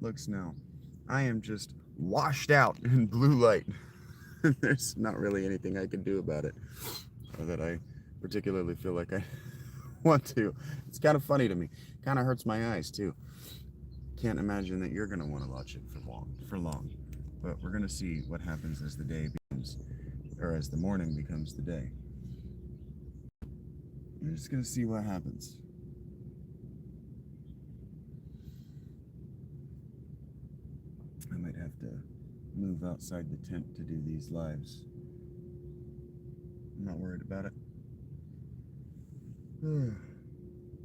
looks now. I am just washed out in blue light. There's not really anything I can do about it, or that I particularly feel like I want to. It's kind of funny to me. Kind of hurts my eyes too. Can't imagine that you're gonna want to watch it for long. For long, but we're gonna see what happens as the day becomes, or as the morning becomes the day. We're just gonna see what happens. I might have to move outside the tent to do these lives. I'm not worried about it.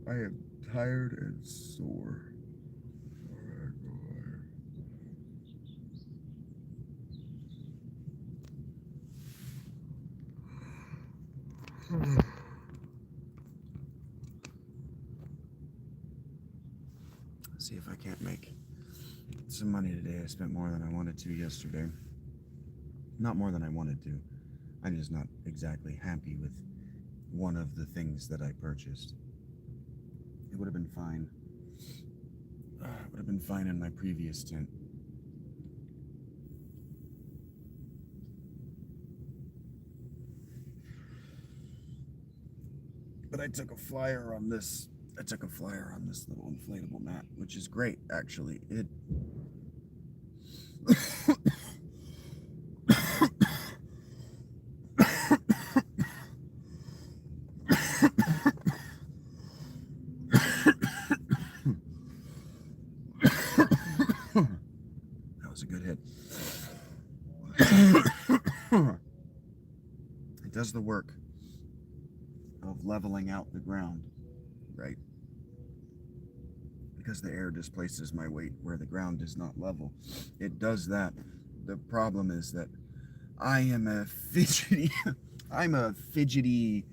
I am tired and sore. See if I can't make some money today. I spent more than I wanted to yesterday. Not more than I wanted to. I'm just not exactly happy with one of the things that I purchased. It would have been fine. It would have been fine in my previous tent. But I took a flyer on this. I took a flyer on this little inflatable mat, which is great, actually. It. That was a good hit. It does the work of leveling out the ground, right? Because the air displaces my weight where the ground is not level. It does that. The problem is that I am a fidgety, I'm a fidgety,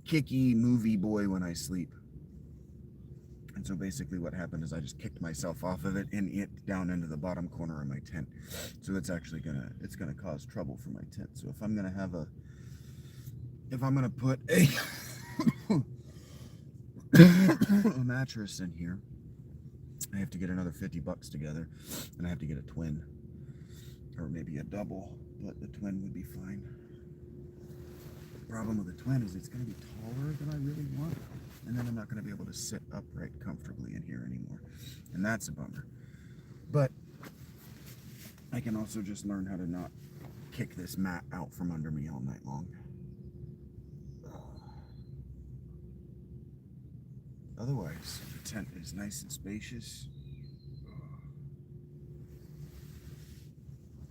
kicky movie boy when I sleep. And so basically what happened is I just kicked myself off of it and it down into the bottom corner of my tent. So it's actually it's gonna cause trouble for my tent. So if I'm gonna put a mattress in here, I have to get another $50 together, and I have to get a twin, or maybe a double, but the twin would be fine. The problem with the twin is it's going to be taller than I really want, and then I'm not going to be able to sit upright comfortably in here anymore, and that's a bummer. But I can also just learn how to not kick this mat out from under me all night long. Otherwise, the tent is nice and spacious.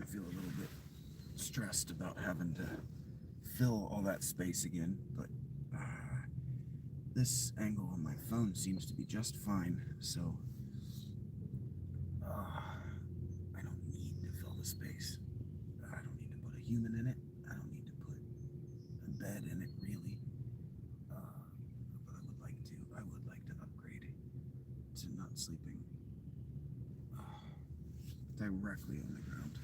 I feel a little bit stressed about having to fill all that space again, but this angle on my phone seems to be just fine, so I don't need to fill the space. I don't need to put a human in it. I don't need to put a bed in it, really. But I would like to upgrade to not sleeping directly on the ground.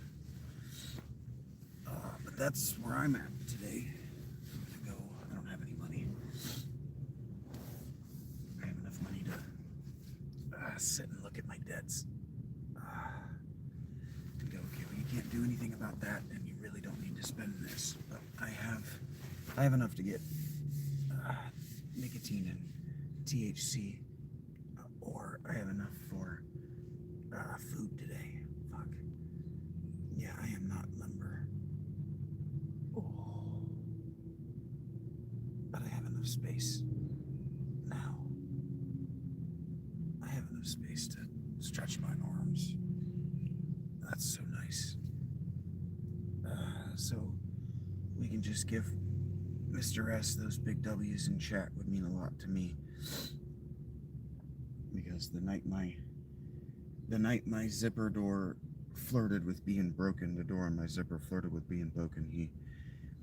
But that's where I'm at today. I'm gonna go. I don't have any money. I have enough money to sit and look at my debts. And go, okay, well, you can't do anything about that, and you really don't need to spend this. But I have enough to get nicotine and THC, or I have enough for food today. Fuck. Yeah, I am not limber. Oh. But I have enough space now. I have enough space to stretch my arms. That's so nice. So we can just give Mr. S those big W's in chat would mean a lot to me. Because the night my zipper door flirted with being broken, the door on my zipper flirted with being broken,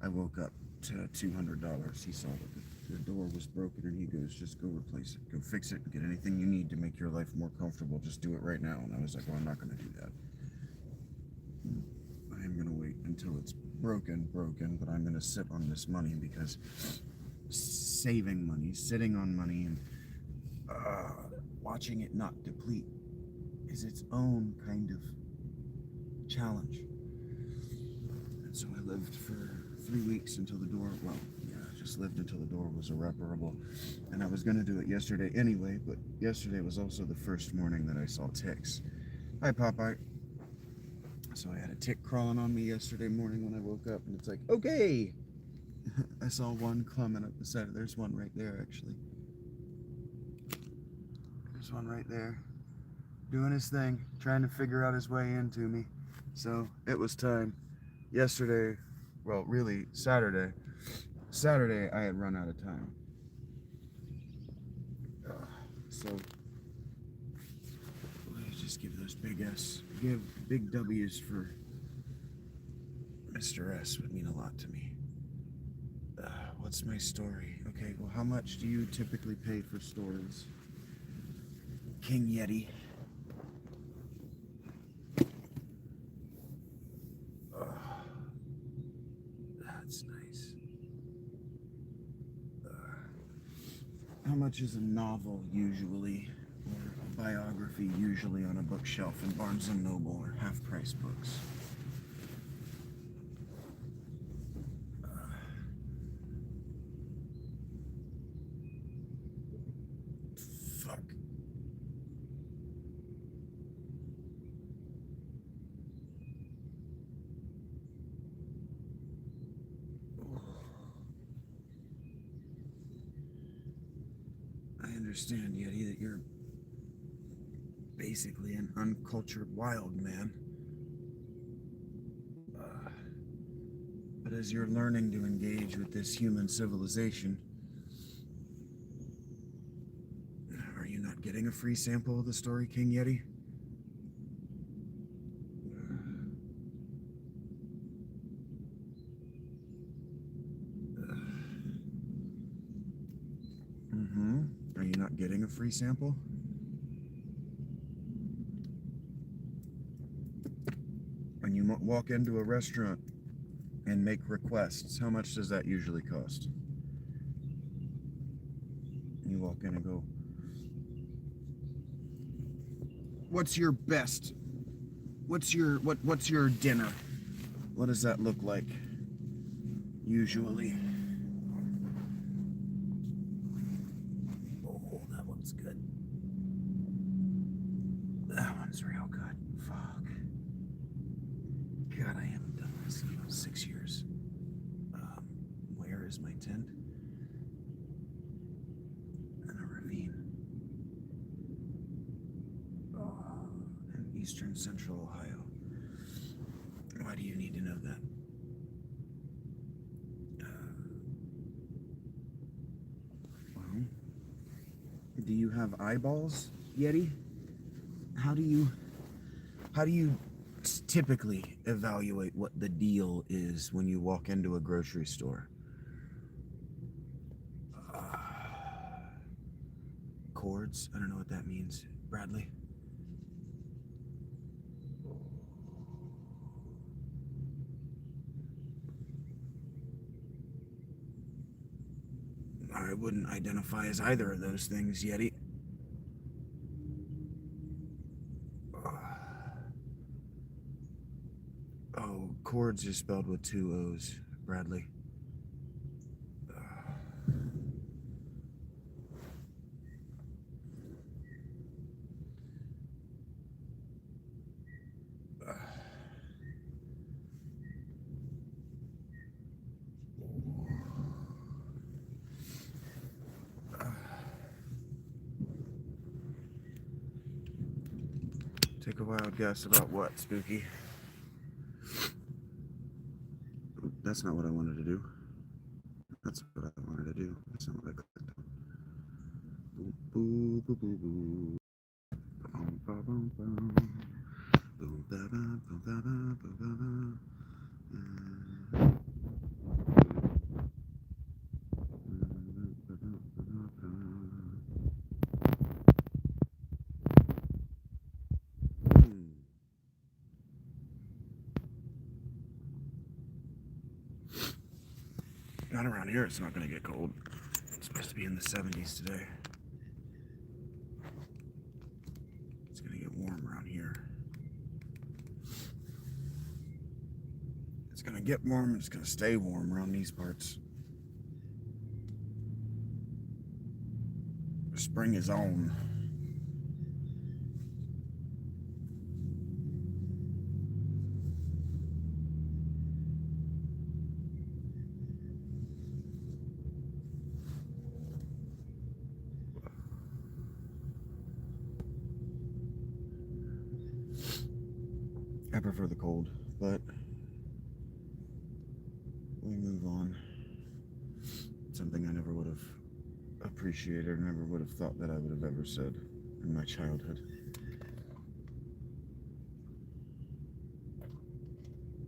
I woke up to $200. He saw that the door was broken and he goes, just go replace it, go fix it, get anything you need to make your life more comfortable, just do it right now. And I was like, well, I'm not going to do that. I am going to wait until it's broken, but I'm going to sit on this money, because saving money, sitting on money, and watching it not deplete is its own kind of challenge. And so I lived for 3 weeks until the door, well, yeah, I just lived until the door was irreparable. And I was going to do it yesterday anyway, but yesterday was also the first morning that I saw ticks. Hi, Popeye. So I had a tick crawling on me yesterday morning when I woke up, and it's like, okay. I saw one climbing up the side. There's one right there, actually. There's one right there, doing his thing, trying to figure out his way into me. So it was time. Yesterday, well, really Saturday I had run out of time. So let's just give those big W's for Mr. S would mean a lot to me. What's my story? Okay, well, how much do you typically pay for stories? King Yeti. That's nice. How much is a novel usually, or a biography usually on a bookshelf in Barnes & Noble or half-price books? Fuck. I understand, Yeti, that you're basically an uncultured wild man. But as you're learning to engage with this human civilization, are you not getting a free sample of the story, King Yeti? Are you not getting a free sample? When you walk into a restaurant and make requests, how much does that usually cost? You walk in and go, what's your best? What's your dinner? What does that look like? Usually. Oh, that one's good. That one's real good. Fuck. God, I haven't done this in about 6 years. Where is my tent? In a ravine. In eastern central Ohio. Why do you need to know that? Well, do you have eyeballs, Yeti? How do you typically evaluate what the deal is when you walk into a grocery store? Chords? I don't know what that means. Bradley? I wouldn't identify as either of those things, Yeti. Oh, chords are spelled with 2 O's, Bradley. Take a wild guess about what, Spooky? That's not what I wanted to do. That's what I wanted to do. That's not what I clicked on. Boo, boo, boo, boo, boo. Boom, ba, boom, boom. Boom, ba, ba, boom, ba, ba, boom, ba, ba. Not around here, it's not going to get cold. It's supposed to be in the 70s today. It's going to get warm around It's gonna get warm, it's gonna stay warm around these parts. Spring is on. I prefer the cold, but we move on. Something I never would have appreciated, never would have thought that I would have ever said in my childhood.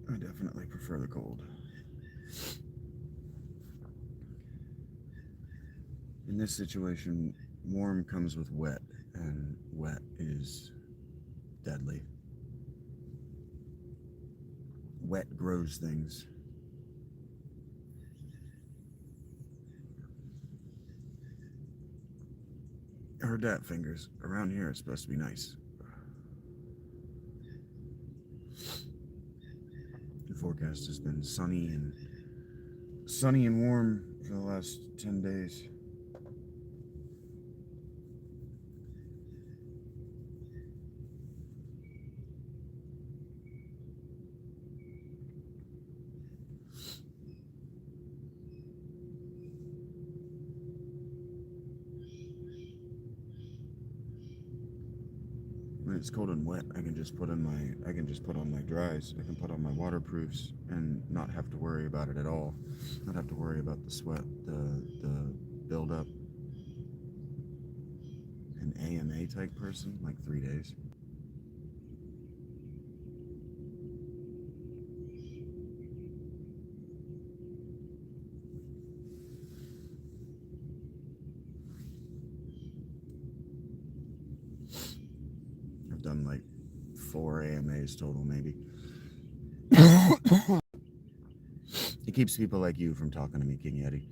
I definitely prefer the cold. In this situation, warm comes with wet, and wet is deadly. Wet grows things. I heard that, fingers. Around here it's supposed to be nice. The forecast has been sunny and warm for the last 10 days. When it's cold and wet, I can just put on my dries. I can put on my waterproofs and not have to worry about it at all. Not have to worry about the sweat, the buildup. An AMA type person, like 3 days. I've done like 4 AMAs total, maybe. It keeps people like you from talking to me, King Yeti.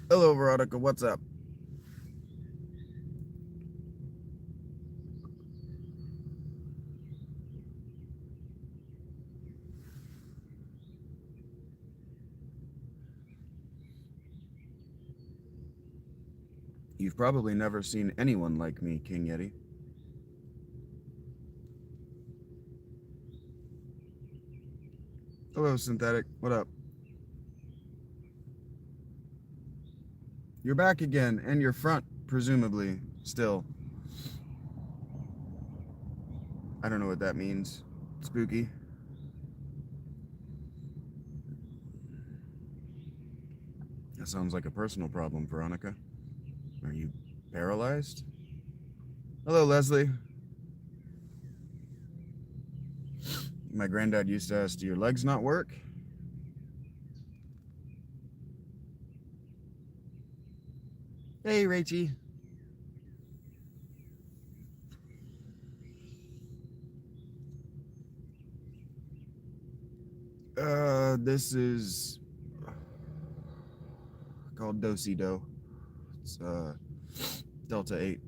Hello, Veronica. What's up? You've probably never seen anyone like me, King Yeti. Hello, Synthetic. What up? You're back again, and you're front, presumably, still. I don't know what that means. Spooky. That sounds like a personal problem, Veronica. Are you paralyzed? Hello, Leslie. My granddad used to ask, do your legs not work? Hey, Rachie. This is called Do-Si-Do. It's, Delta 8.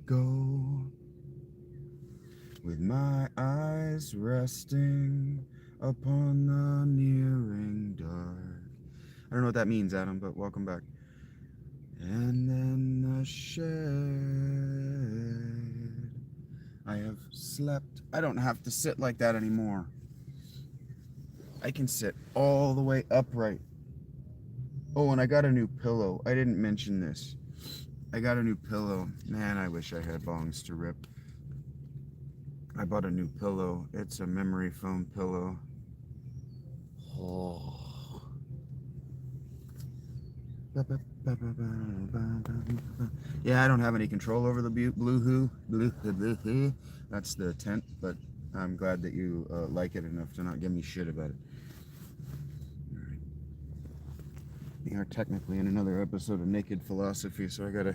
Go with my eyes resting upon the nearing dark. I don't know what that means, Adam, but welcome back. And then the shed. I have slept. I don't have to sit like that anymore. I can sit all the way upright. Oh, and I got a new pillow. I didn't mention this. I got a new pillow. Man, I wish I had bongs to rip. I bought a new pillow. It's a memory foam pillow. Oh. Yeah, I don't have any control over the Blue-hoo. That's the tent, but I'm glad that you like it enough to not give me shit about it. All right. We are technically in another episode of Naked Philosophy, so I gotta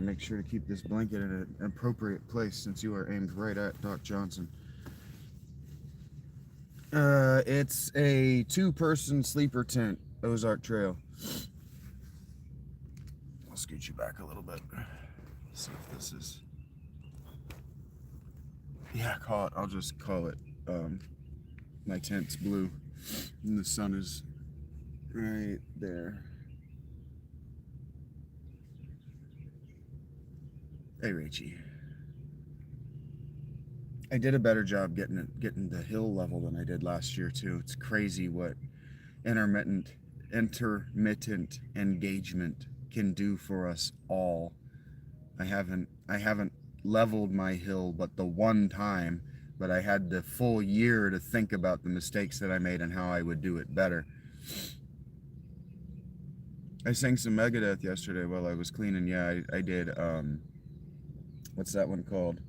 make sure to keep this blanket in an appropriate place since you are aimed right at Doc Johnson. It's a 2-person sleeper tent, Ozark Trail. I'll scoot you back a little bit. See if this is. Yeah, I'll just call it. My tent's blue, and the sun is right there. Hey, Rachie. I did a better job getting the hill level than I did last year too. It's crazy what intermittent engagement can do for us all. I haven't leveled my hill but the one time, but I had the full year to think about the mistakes that I made and how I would do it better. I sang some Megadeth yesterday while I was cleaning. Yeah, I did. What's that one called?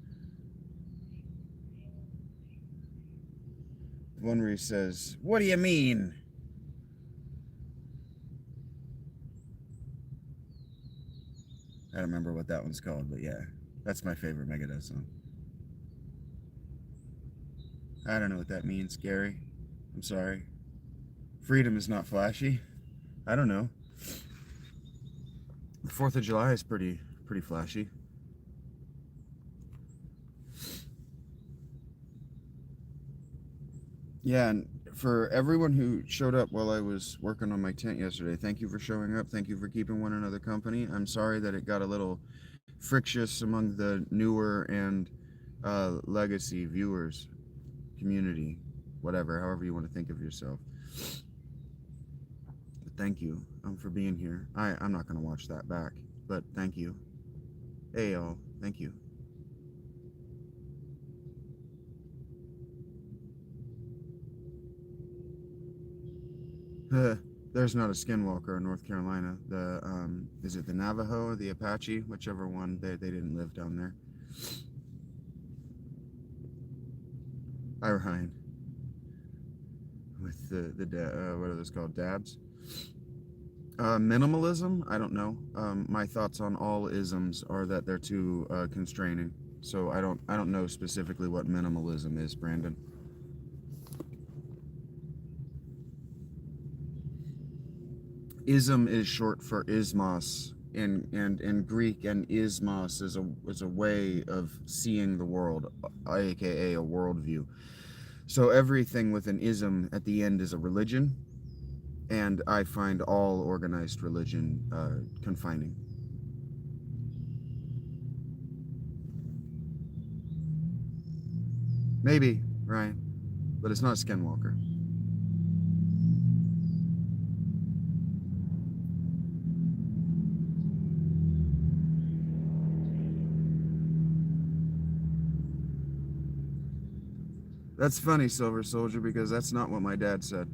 The one where he says, "What do you mean?" I don't remember what that one's called, but yeah, that's my favorite Megadeth song. I don't know what that means, Gary. I'm sorry. Freedom is not flashy. I don't know. The 4th of July is pretty flashy. Yeah, and for everyone who showed up while I was working on my tent yesterday, thank you for showing up. Thank you for keeping one another company. I'm sorry that it got a little frictious among the newer and legacy viewers, community, whatever, however you want to think of yourself. But thank you for being here. I'm not going to watch that back, but thank you. Hey, y'all. Thank you. There's not a skinwalker in North Carolina. Is it the Navajo or the Apache? Whichever one. They didn't live down there. Ryan. With what are those called? Dabs? Minimalism? I don't know. My thoughts on all isms are that they're too constraining. So I don't know specifically what minimalism is, Brandon. Ism is short for ismos in Greek, and ismos is a way of seeing the world, aka a worldview. So everything with an ism at the end is a religion, and I find all organized religion confining. Maybe, right? But it's not a skinwalker. That's funny, Silver Soldier, because that's not what my dad said.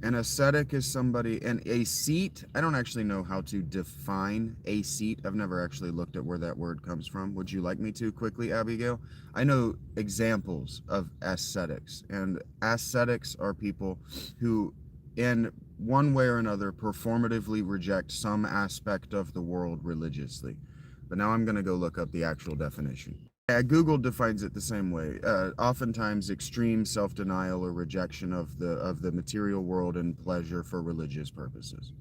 An ascetic is somebody, and a seat, I don't actually know how to define a seat. I've never actually looked at where that word comes from. Would you like me to quickly, Abigail? I know examples of ascetics, and ascetics are people who, in one way or another, performatively reject some aspect of the world religiously. But now I'm going to go look up the actual definition. Yeah, Google defines it the same way. Oftentimes, extreme self-denial or rejection of the material world and pleasure for religious purposes.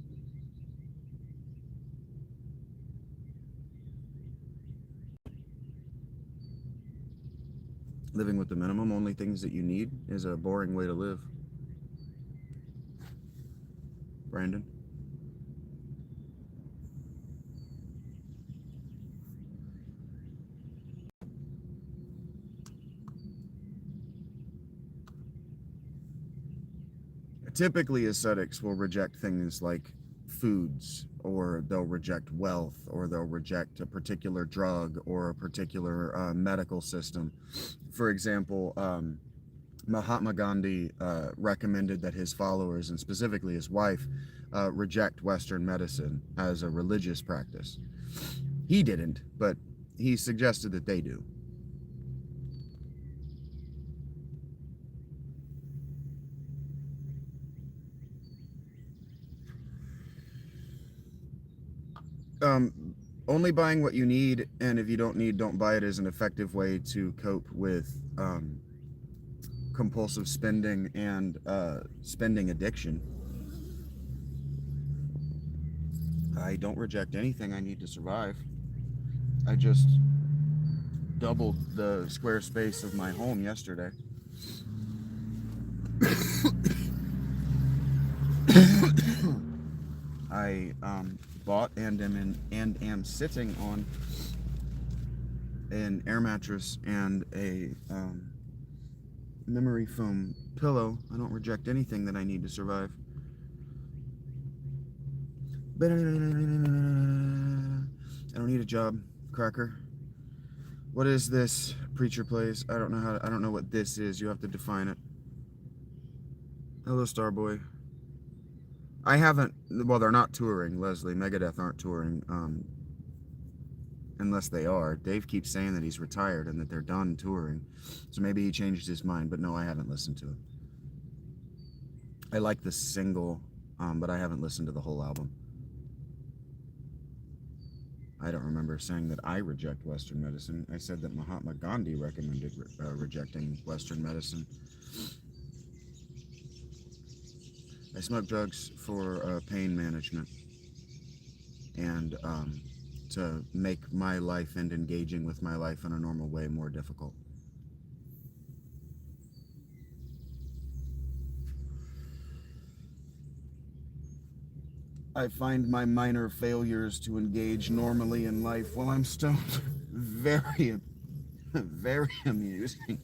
Living with the minimum, only things that you need, is a boring way to live. Brandon? Typically, ascetics will reject things like foods, or they'll reject wealth, or they'll reject a particular drug or a particular medical system. For example, Mahatma Gandhi recommended that his followers, and specifically his wife, reject Western medicine as a religious practice. He didn't, but he suggested that they do. Only buying what you need, and if you don't need, don't buy it, is an effective way to cope with compulsive spending and spending addiction. I don't reject anything I need to survive. I just doubled the square space of my home yesterday. I bought and am sitting on an air mattress and a memory foam pillow. I don't reject anything that I need to survive. I don't need a job, cracker. What is this? Preacher plays. I don't know what this is. You have to define it. Hello, Starboy. I haven't. Well, they're not touring, Leslie. Megadeth aren't touring. Unless they are. Dave keeps saying that he's retired and that they're done touring. So maybe he changed his mind, but no, I haven't listened to it. I like the single, but I haven't listened to the whole album. I don't remember saying that I reject Western medicine. I said that Mahatma Gandhi recommended rejecting Western medicine. I smoke drugs for pain management and to make my life and engaging with my life in a normal way more difficult. I find my minor failures to engage normally in life while I'm stoned very, very amusing.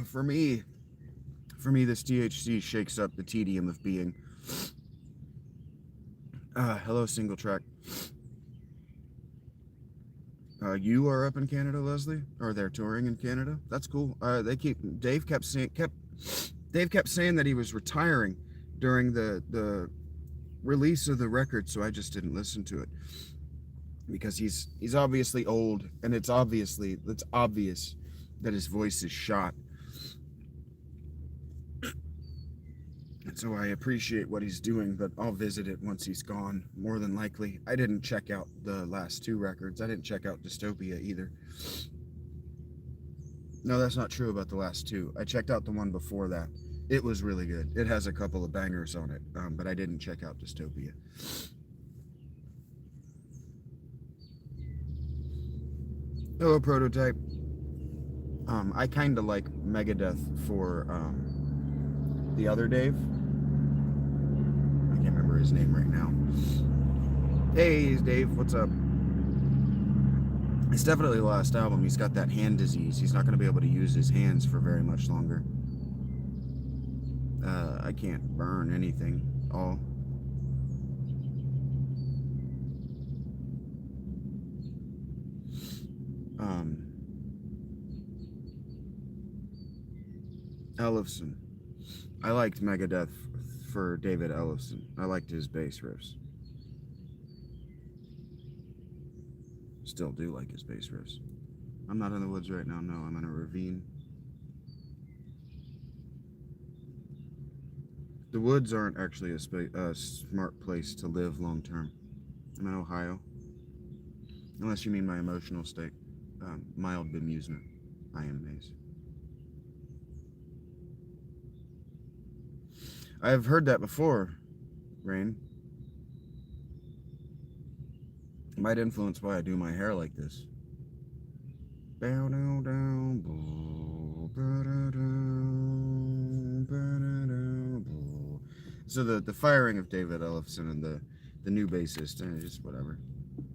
For me, this THC shakes up the tedium of being. Hello, single track. You are up in Canada, Leslie? Or they're touring in Canada? That's cool. Dave kept saying that he was retiring during the release of the record, so I just didn't listen to it. Because he's obviously old, and it's obvious that his voice is shot. And so I appreciate what he's doing, but I'll visit it once he's gone, more than likely. I didn't check out the last two records. I didn't check out Dystopia either. No, that's not true about the last two. I checked out the one before that. It was really good. It has a couple of bangers on it, but I didn't check out Dystopia. Hello, Prototype. I kind of like Megadeth for the other Dave. I can't remember his name right now. Hey, Dave, what's up? It's definitely the last album. He's got that hand disease. He's not going to be able to use his hands for very much longer. I can't burn anything. All. Ellefson. I liked Megadeth for David Ellefson. I liked his bass riffs. Still do like his bass riffs. I'm not in the woods right now. No, I'm in a ravine. The woods aren't actually a smart place to live long term. I'm in Ohio. Unless you mean my emotional state. Mild bemusement. I am Maze. I've heard that before, Rain. It might influence why I do my hair like this. So the firing of David Ellefson and the new bassist, just whatever.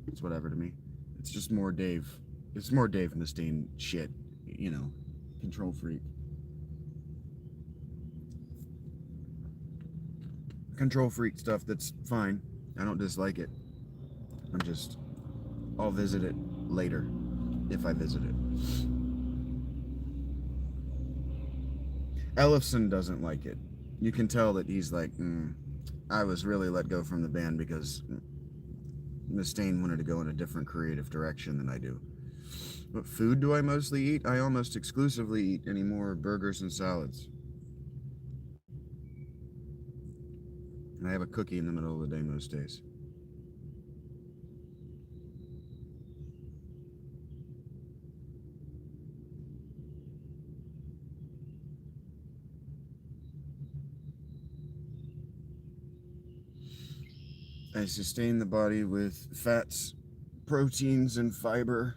It's whatever to me. It's just more Dave. It's more Dave Mustaine shit, you know, control freak. Control freak stuff that's fine. I don't dislike it. I'll visit it later, if I visit it. Ellefson doesn't like it. You can tell that he's like, I was really let go from the band because Mustaine wanted to go in a different creative direction than I do. What food do I mostly eat? I almost exclusively eat anymore burgers and salads. And I have a cookie in the middle of the day most days. I sustain the body with fats, proteins, and fiber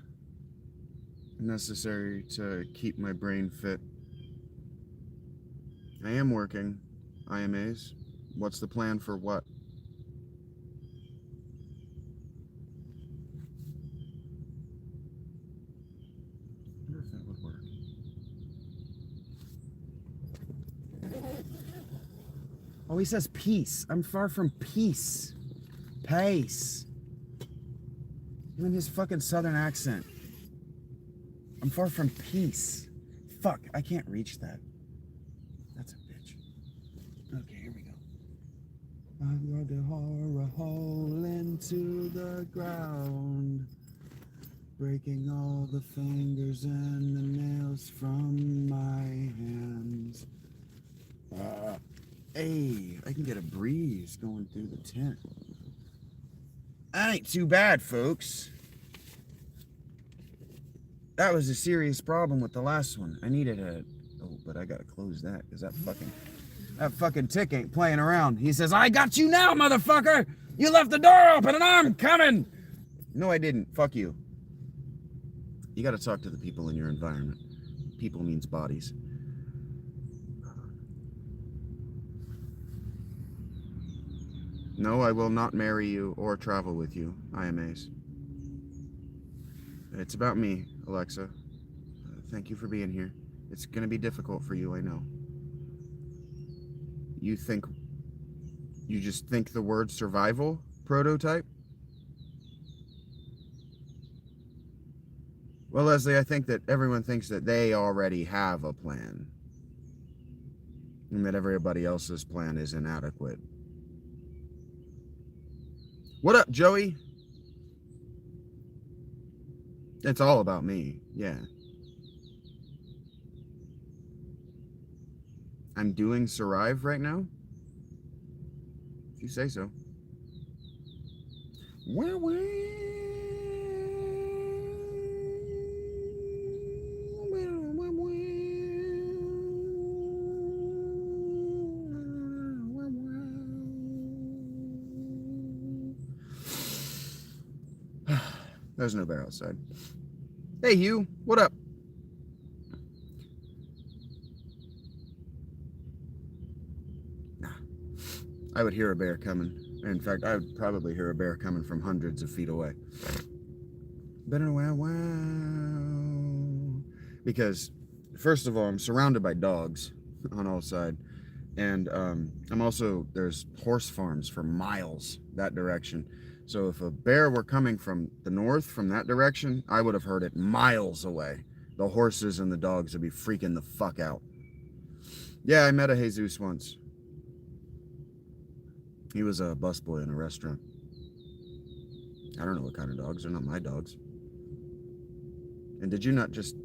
necessary to keep my brain fit. I am working IMAs. What's the plan for what? I wonder if that would work. Oh, he says peace. I'm far from peace. Pace. Even his fucking southern accent. I'm far from peace. Fuck, I can't reach that. That's a bitch. Okay, here we go. I'm going to hammer a hole into the ground, breaking all the fingers and the nails from my hands. Hey, I can get a breeze going through the tent. That ain't too bad, folks. That was a serious problem with the last one. I needed a... Oh, but I gotta close that, because that fucking tick ain't playing around. He says, I got you now, motherfucker! You left the door open and I'm coming! No, I didn't. Fuck you. You gotta talk to the people in your environment. People means bodies. No, I will not marry you or travel with you, IMAs. It's about me, Alexa. Thank you for being here. It's gonna be difficult for you, I know. You just think the word survival prototype? Well, Leslie, I think that everyone thinks that they already have a plan. And that everybody else's plan is inadequate. What up, Joey? It's all about me, yeah. I'm doing Survive right now? If you say so. There's no bear outside. Hey, Hugh, what up? I would hear a bear coming. In fact, I would probably hear a bear coming from hundreds of feet away. Because, first of all, I'm surrounded by dogs on all sides. And there's horse farms for miles that direction. So if a bear were coming from the north, from that direction, I would have heard it miles away. The horses and the dogs would be freaking the fuck out. Yeah, I met a Jesus once. He was a busboy in a restaurant. I don't know what kind of dogs. They're not my dogs. And did you not just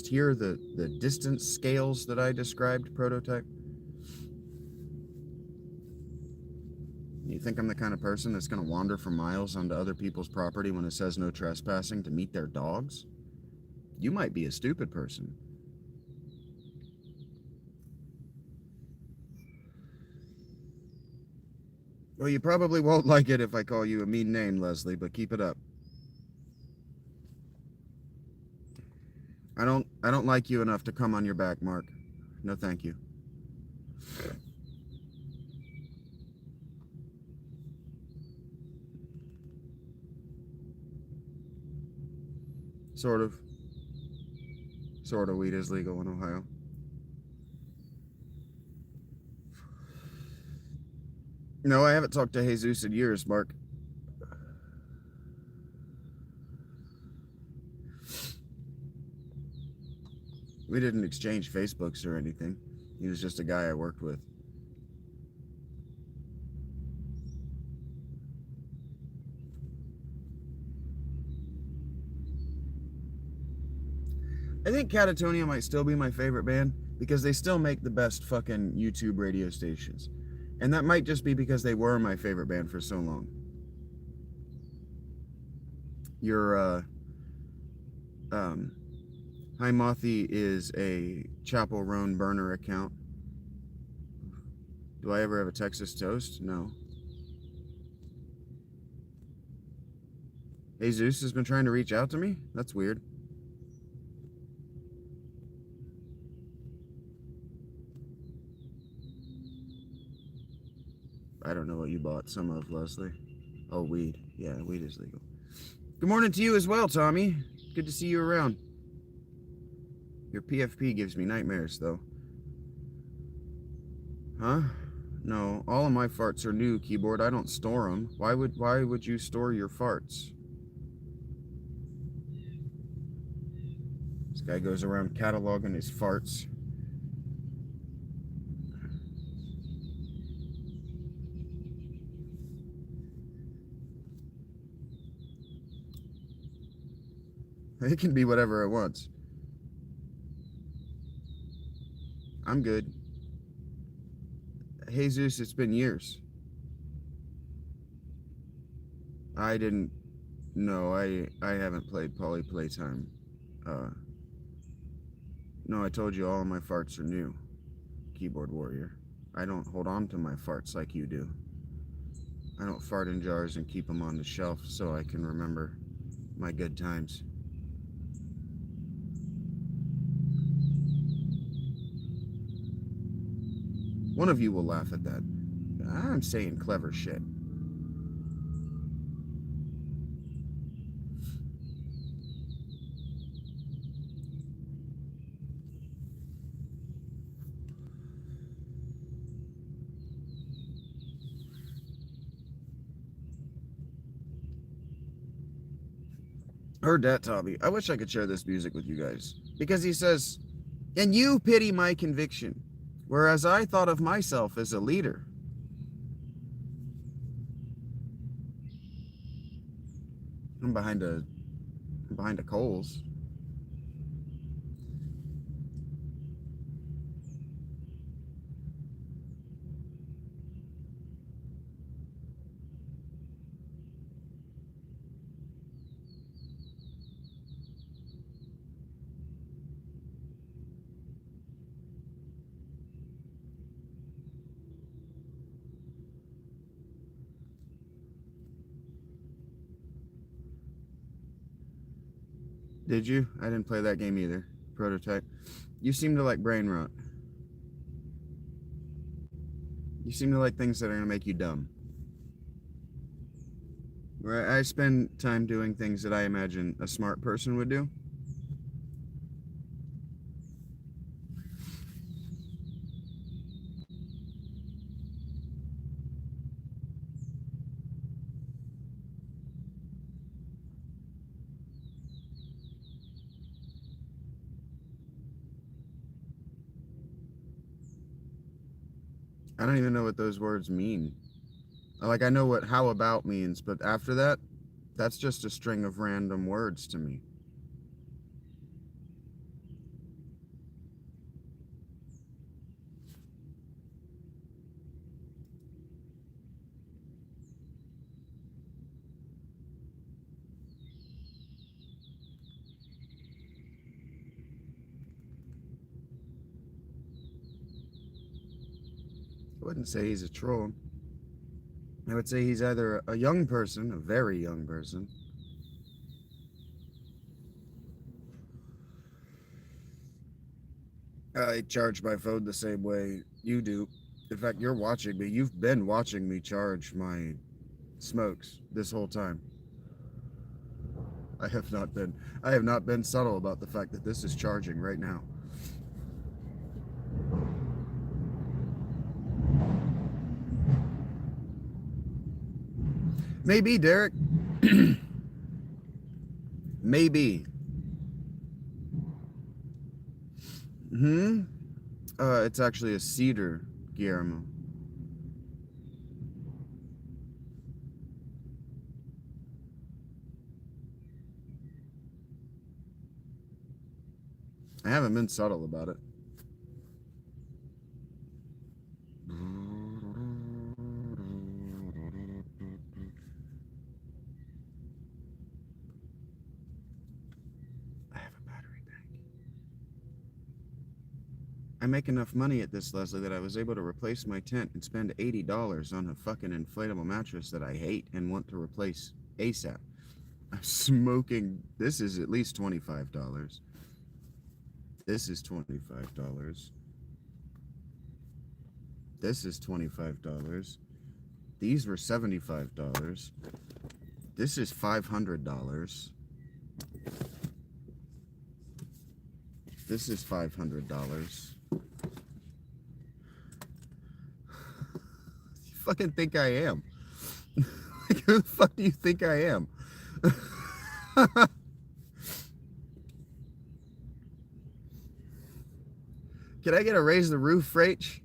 hear the distance scales that I described, prototype? You think I'm the kind of person that's going to wander for miles onto other people's property when it says no trespassing to meet their dogs? You might be a stupid person. Well, you probably won't like it if I call you a mean name, Leslie, but keep it up. I don't like you enough to come on your back, Mark. No, thank you. Sort of weed is legal in Ohio. No, I haven't talked to Jesus in years, Mark. We didn't exchange Facebooks or anything. He was just a guy I worked with. I think Catatonia might still be my favorite band because they still make the best fucking YouTube radio stations. And that might just be because they were my favorite band for so long. Your Hi Mothy is a Chapel Roan burner account. Do I ever have a Texas toast? No. Jesus has been trying to reach out to me? That's weird. I don't know what you bought some of, Leslie. Oh, weed. Yeah, weed is legal. Good morning to you as well, Tommy. Good to see you around. Your PFP gives me nightmares, though. Huh? No, all of my farts are new, keyboard. I don't store them. Why would you store your farts? This guy goes around cataloging his farts. It can be whatever it wants. I'm good. Jesus, it's been years. I didn't. No, I haven't played Poly Playtime. No, I told you all of my farts are new. Keyboard warrior. I don't hold on to my farts like you do. I don't fart in jars and keep them on the shelf so I can remember my good times. One of you will laugh at that. I'm saying clever shit. Heard that, Tommy. I wish I could share this music with you guys. Because he says, and you pity my conviction, whereas I thought of myself as a leader. I'm behind a Kohl's. Did you? I didn't play that game either. Prototype. You seem to like brain rot. You seem to like things that are going to make you dumb. Where I spend time doing things that I imagine a smart person would do. I don't even know what those words mean. Like, I know what how about means, but after that, that's just a string of random words to me. I wouldn't say he's a troll. I would say he's either a young person, a very young person. I charge my phone the same way you do. In fact, you're watching me. You've been watching me charge my smokes this whole time. I have not been subtle about the fact that this is charging right now. Maybe, Derek. Maybe. It's actually a cedar, Guillermo. I haven't been subtle about it. I have a battery bank. I make enough money at this, Leslie, that I was able to replace my tent and spend $80 on a fucking inflatable mattress that I hate and want to replace ASAP. I'm smoking. This is at least $25. This is $25. This is $25. These were $75. This is $500. This is $500. You fucking think I am? Like, who the fuck do you think I am? Can I get a raise the roof, Rach?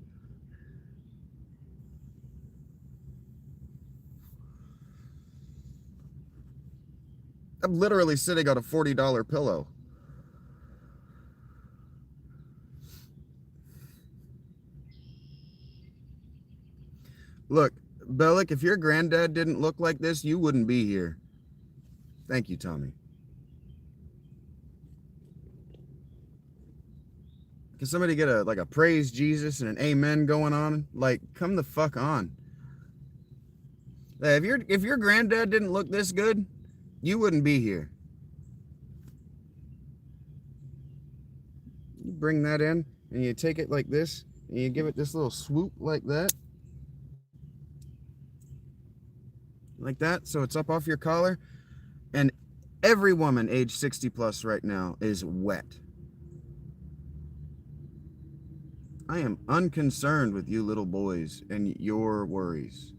I'm literally sitting on a $40 pillow. Look, Bellick, if your granddad didn't look like this, you wouldn't be here. Thank you, Tommy. Can somebody get a praise Jesus and an amen going on? Like, come the fuck on. If your granddad didn't look this good, you wouldn't be here. You bring that in and you take it like this and you give it this little swoop like that. Like that, so it's up off your collar. And every woman age 60 plus right now is wet. I am unconcerned with you little boys and your worries.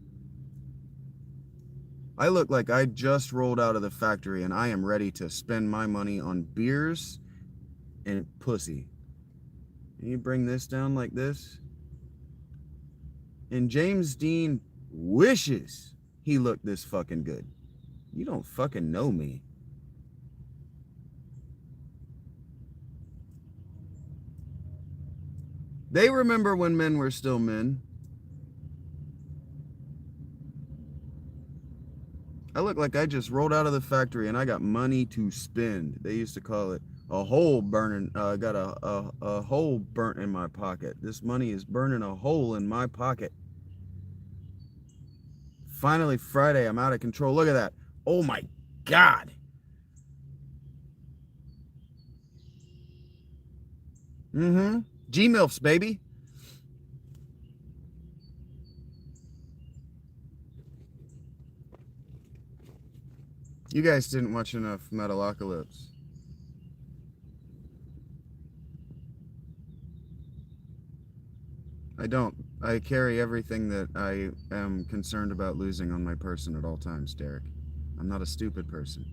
I look like I just rolled out of the factory and I am ready to spend my money on beers and pussy. And you bring this down like this. And James Dean wishes he looked this fucking good. You don't fucking know me. They remember when men were still men. I look like I just rolled out of the factory and I got money to spend. They used to call it a hole burning. I got a hole burnt in my pocket. This money is burning a hole in my pocket. Finally, Friday, I'm out of control. Look at that. Oh my God. G-MILFs, baby. You guys didn't watch enough Metalocalypse. I don't. I carry everything that I am concerned about losing on my person at all times, Derek. I'm not a stupid person.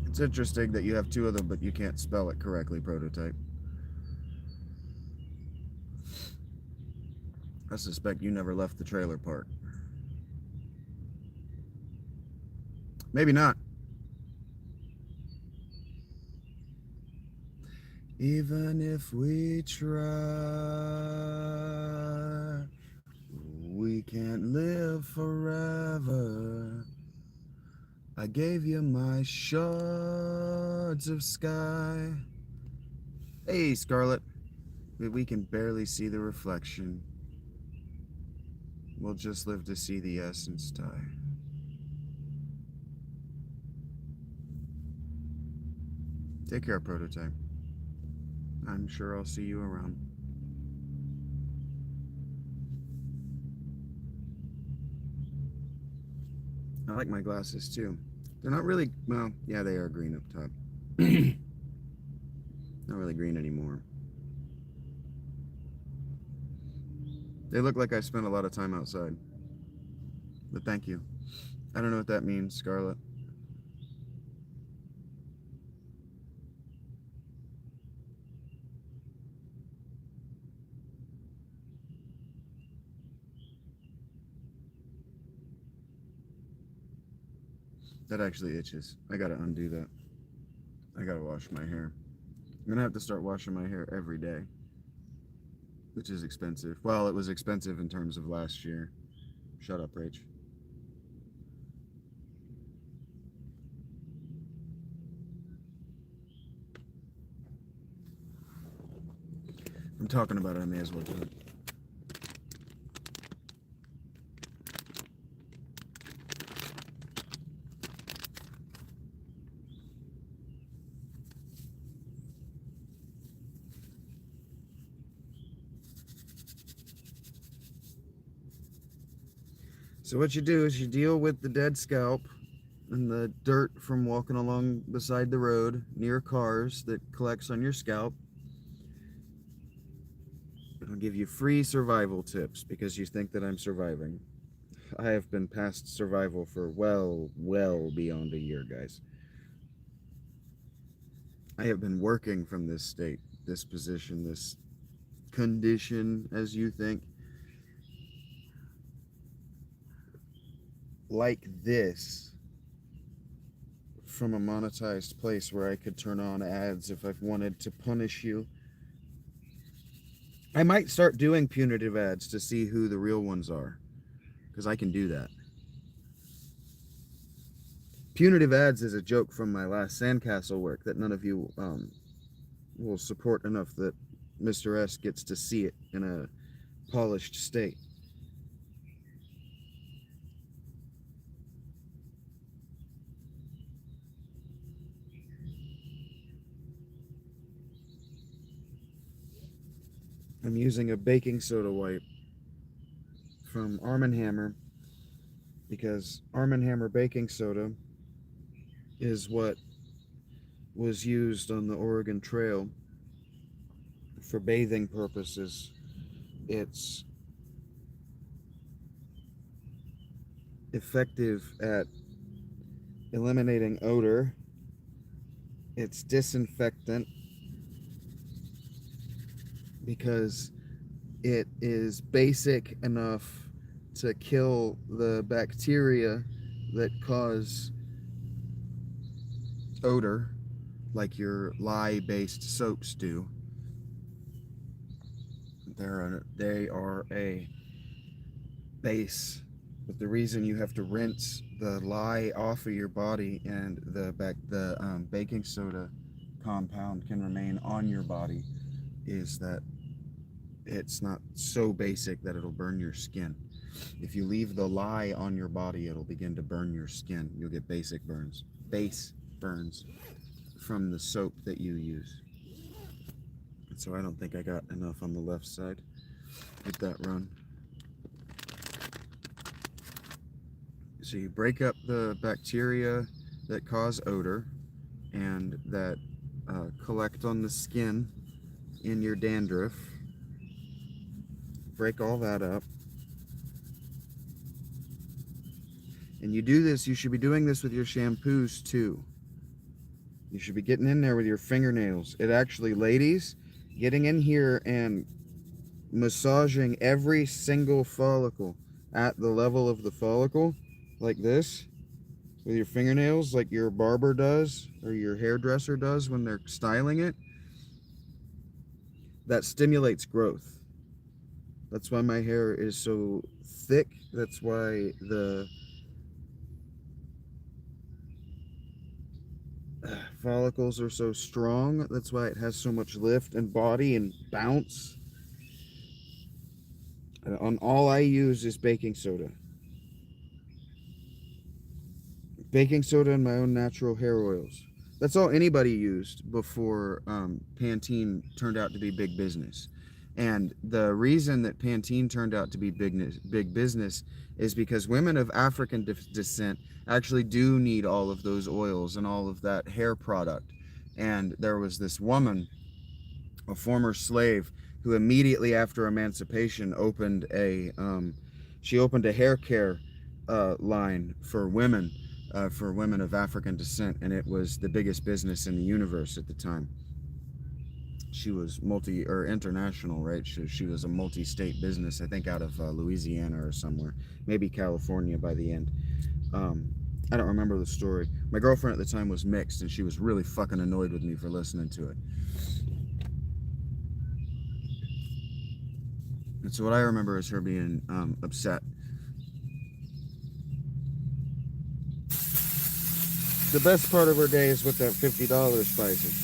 It's interesting that you have two of them, but you can't spell it correctly, Prototype. I suspect you never left the trailer park. Maybe not. Even if we try, we can't live forever. I gave you my shards of sky. Hey, Scarlet. We can barely see the reflection. We'll just live to see the essence die. Take care, Prototype. I'm sure I'll see you around. I like my glasses too. They're not really, well, yeah, they are green up top. Not really green anymore. They look like I spent a lot of time outside. But thank you. I don't know what that means, Scarlet. That actually itches. I gotta undo that. I gotta wash my hair. I'm gonna have to start washing my hair every day, which is expensive. Well, it was expensive in terms of last year. Shut up, Rach. I'm talking about it, I may as well do it. So what you do is you deal with the dead scalp and the dirt from walking along beside the road near cars that collects on your scalp. I'll give you free survival tips because you think that I'm surviving. I have been past survival for well beyond a year, guys. I have been working from this state, this position, this condition, as you think, like this, from a monetized place where I could turn on ads if I've wanted to punish you. I might start doing punitive ads to see who the real ones are, because I can do that. Punitive ads is a joke from my last sandcastle work that none of you will support enough that Mr. S gets to see it in a polished state. I'm using a baking soda wipe from Arm & Hammer because Arm & Hammer baking soda is what was used on the Oregon Trail for bathing purposes. It's effective at eliminating odor. It's disinfectant because it is basic enough to kill the bacteria that cause odor, like your lye-based soaps do. They are a base, but the reason you have to rinse the lye off of your body and the baking soda compound can remain on your body is that it's not so basic that it'll burn your skin. If you leave the lye on your body, it'll begin to burn your skin. You'll get base burns from the soap that you use. And so I don't think I got enough on the left side with that run. So you break up the bacteria that cause odor and that collect on the skin in your dandruff. Break all that up. And you do this, you should be doing this with your shampoos too. You should be getting in there with your fingernails. It actually, ladies, getting in here and massaging every single follicle at the level of the follicle, like this, with your fingernails, like your barber does or your hairdresser does when they're styling it, that stimulates growth. That's why my hair is so thick. That's why the follicles are so strong. That's why it has so much lift and body and bounce. And all I use is baking soda. Baking soda and my own natural hair oils. That's all anybody used before Pantene turned out to be big business. And the reason that Pantene turned out to be big business is because women of African descent actually do need all of those oils and all of that hair product. And there was this woman, a former slave, who immediately after emancipation opened a hair care line for women of African descent, and it was the biggest business in the universe at the time. She was international, right? She was a multi-state business, I think out of Louisiana or somewhere, maybe California by the end. I don't remember the story. My girlfriend at the time was mixed, and she was really fucking annoyed with me for listening to it. And so what I remember is her being upset. The best part of her day is with that $50 spicy.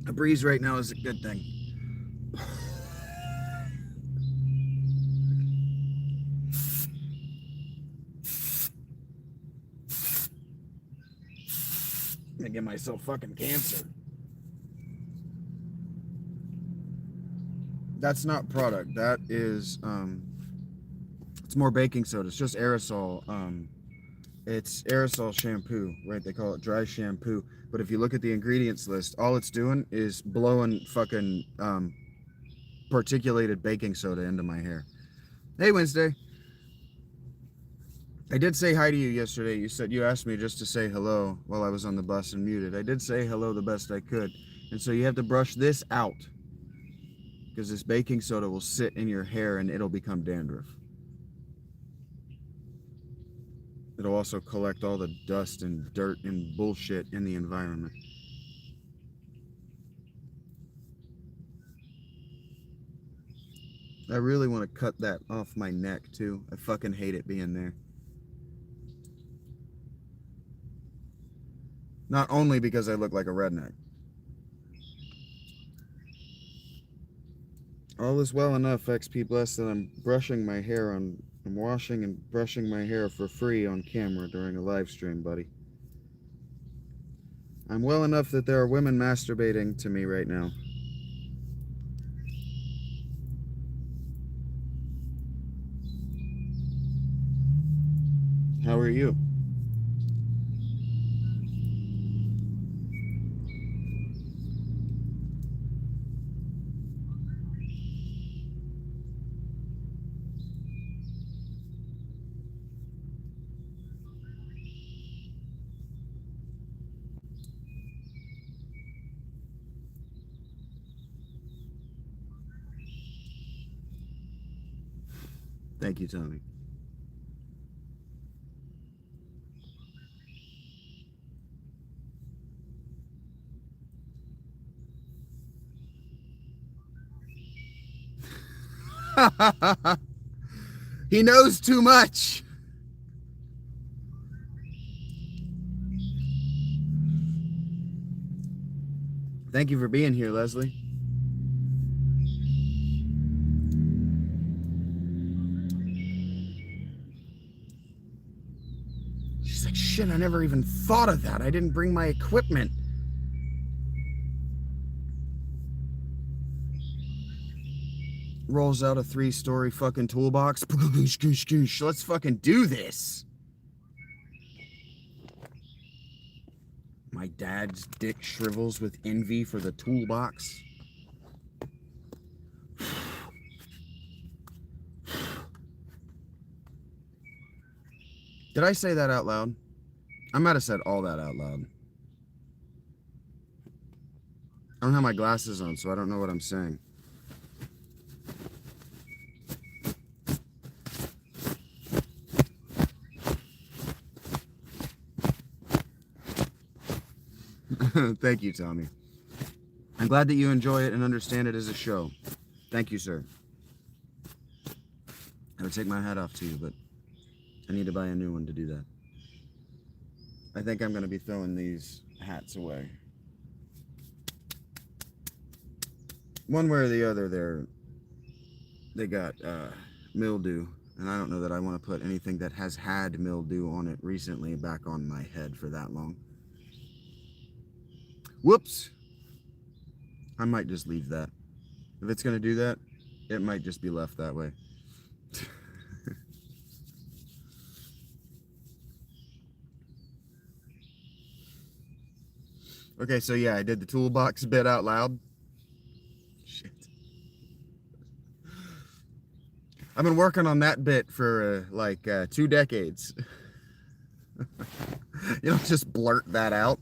A breeze right now is a good thing. I'm gonna get myself fucking cancer. That's not product. That is it's more baking soda. It's just aerosol. It's aerosol shampoo, right? They call it dry shampoo. But if you look at the ingredients list, all it's doing is blowing fucking particulated baking soda into my hair. Hey, Wednesday. I did say hi to you yesterday. You asked me just to say hello while I was on the bus and muted. I did say hello the best I could. And so you have to brush this out because this baking soda will sit in your hair and it'll become dandruff. It'll also collect all the dust and dirt and bullshit in the environment. I really want to cut that off my neck too. I fucking hate it being there. Not only because I look like a redneck. All is well enough, XP Bless, that I'm washing and brushing my hair for free on camera during a live stream, buddy. I'm well enough that there are women masturbating to me right now. How are you? Thank you, Tommy. He knows too much. Thank you for being here, Leslie. She's like, shit, I never even thought of that. I didn't bring my equipment. Rolls out a 3-story fucking toolbox. Let's fucking do this. My dad's dick shrivels with envy for the toolbox. Did I say that out loud? I might have said all that out loud. I don't have my glasses on, so I don't know what I'm saying. Thank you, Tommy. I'm glad that you enjoy it and understand it as a show. Thank you, sir. I would take my hat off to you, but I need to buy a new one to do that. I think I'm going to be throwing these hats away. One way or the other, they got mildew, and I don't know that I want to put anything that has had mildew on it recently back on my head for that long. Whoops. I might just leave that. If it's going to do that, it might just be left that way. Okay, so yeah, I did the toolbox bit out loud. Shit. I've been working on that bit for like 2 decades. You don't just blurt that out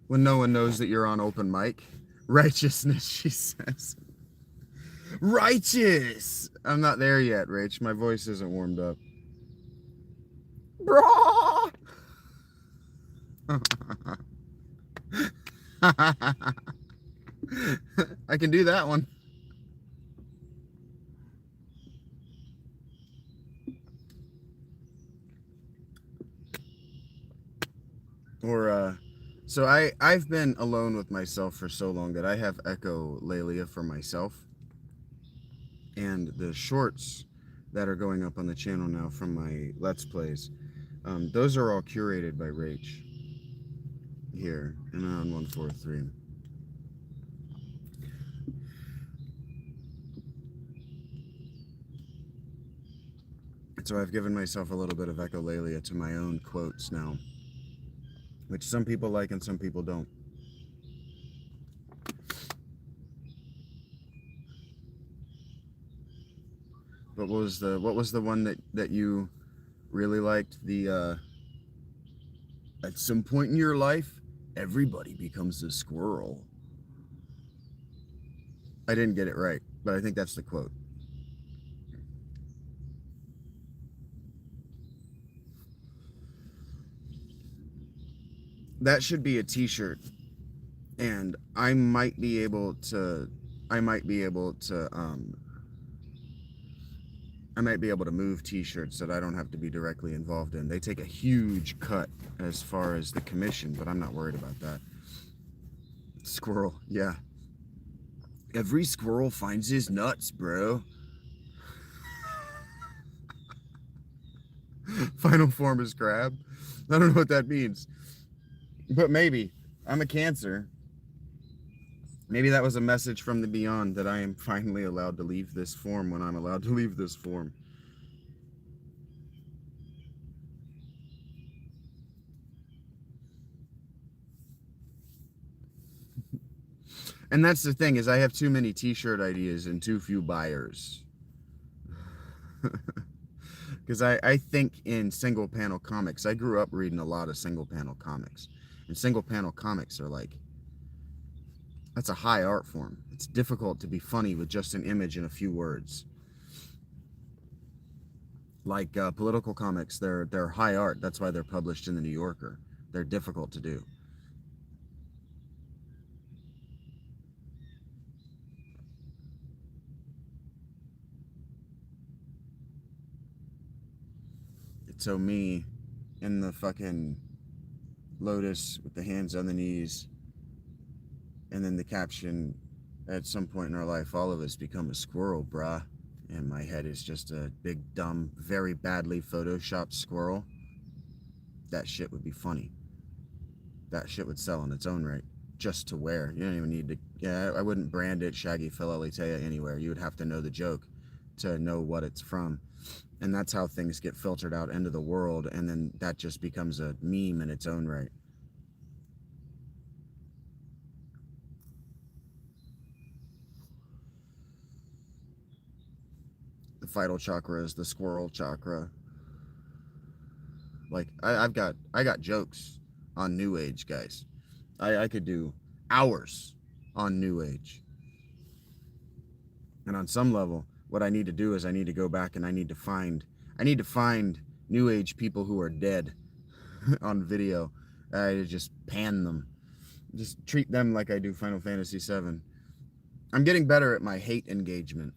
when no one knows that you're on open mic. Righteousness, she says. Righteous! I'm not there yet, Rach. My voice isn't warmed up. Brah! I can do that one. Or so I've been alone with myself for so long that I have echolalia for myself, and the shorts that are going up on the channel now from my Let's Plays, those are all curated by Rach here and on 143. So I've given myself a little bit of echolalia to my own quotes now, which some people like and some people don't. But what was the one that you really liked? The at some point in your life, everybody becomes a squirrel. I didn't get it right, but I think that's the quote. That should be a t-shirt, and I might be able to move t-shirts that I don't have to be directly involved in. They take a huge cut as far as the commission, but I'm not worried about that. Squirrel, yeah. Every squirrel finds his nuts, bro. Final form is crab. I don't know what that means, but maybe. I'm a Cancer. Maybe that was a message from the beyond that I am finally allowed to leave this form when I'm allowed to leave this form. And that's the thing, is I have too many t-shirt ideas and too few buyers. Because I think in single panel comics. I grew up reading a lot of single panel comics. And single panel comics are like, that's a high art form. It's difficult to be funny with just an image and a few words. Like political comics, they're high art. That's why they're published in the New Yorker. They're difficult to do. So me in the fucking lotus with the hands on the knees, and then the caption, at some point in our life, all of us become a squirrel, brah. And my head is just a big, dumb, very badly photoshopped squirrel. That shit would be funny. That shit would sell in its own right, just to wear. You don't even need to, yeah, I wouldn't brand it Shaggy Philalitheia anywhere. You would have to know the joke to know what it's from. And that's how things get filtered out into the world, and then that just becomes a meme in its own right. The vital chakra is the squirrel chakra. Like I got jokes on New Age, guys. I could do hours on New Age. And on some level, what I need to do is I need to go back and I need to find New Age people who are dead on video. I just pan them. Just treat them like I do Final Fantasy VII. I'm getting better at my hate engagement.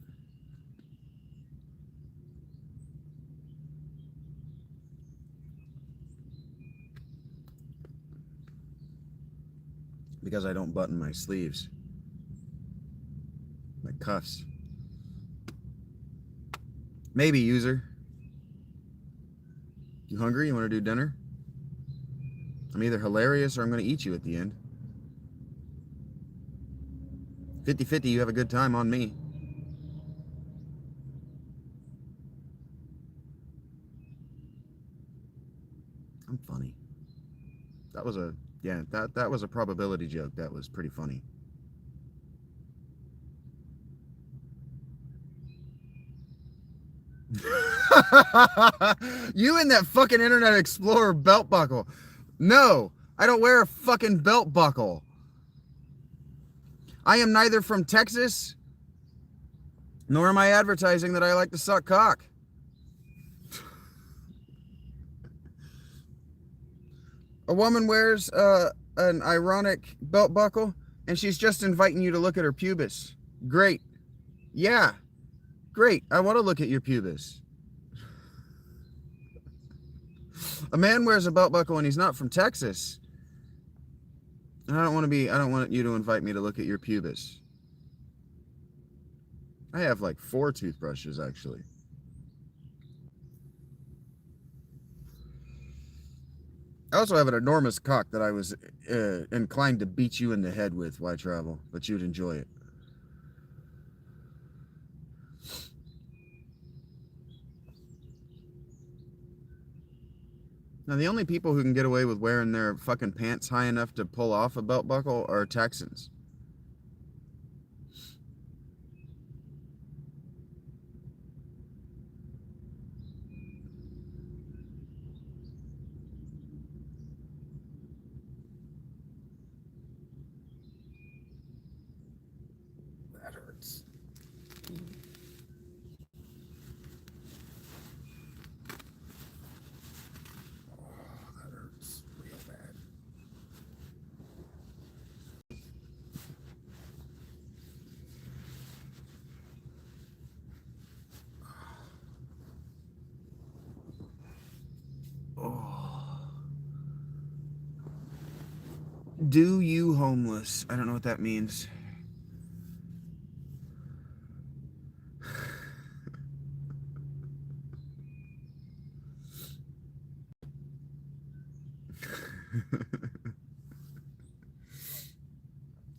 Because I don't button my sleeves. My cuffs. Maybe, user. You hungry? You want to do dinner? I'm either hilarious or I'm going to eat you at the end. 50-50, you have a good time on me. I'm funny. That was a, yeah, that was a probability joke. That was pretty funny. You and that fucking Internet Explorer belt buckle. No, I don't wear a fucking belt buckle. I am neither from Texas, nor am I advertising that I like to suck cock. A woman wears an ironic belt buckle, and she's just inviting you to look at her pubis. Great. Yeah, great. I want to look at your pubis. A man wears a belt buckle and he's not from Texas. And I don't want you to invite me to look at your pubis. I have like 4 toothbrushes, actually. I also have an enormous cock that I was inclined to beat you in the head with while I travel, but you'd enjoy it. Now, the only people who can get away with wearing their fucking pants high enough to pull off a belt buckle are Texans. That hurts. That hurts real bad. Oh. Do you homeless? I don't know what that means.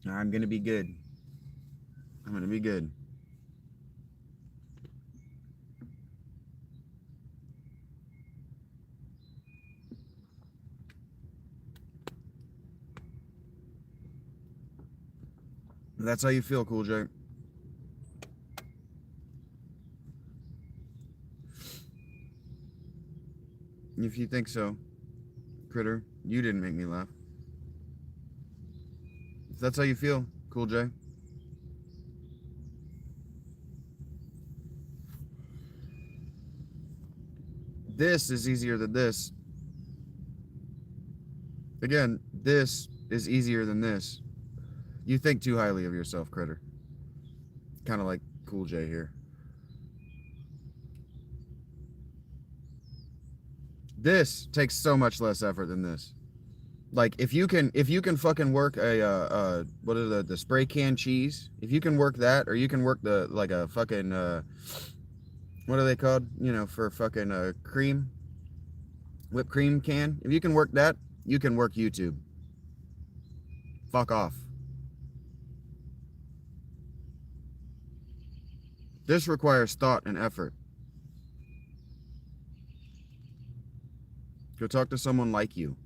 I'm gonna be good. I'm gonna be good. That's how you feel, Cool J. If you think so, Critter, you didn't make me laugh. If that's how you feel, Cool J. This is easier than this. Again, this is easier than this. You think too highly of yourself, Critter. Kind of like Cool J here. This takes so much less effort than this. Like if you can fucking work a what are the spray can cheese? If you can work that, or you can work the like a fucking what are they called? You know, for fucking cream, whipped cream can. If you can work that, you can work YouTube. Fuck off. This requires thought and effort. Go talk to someone like you.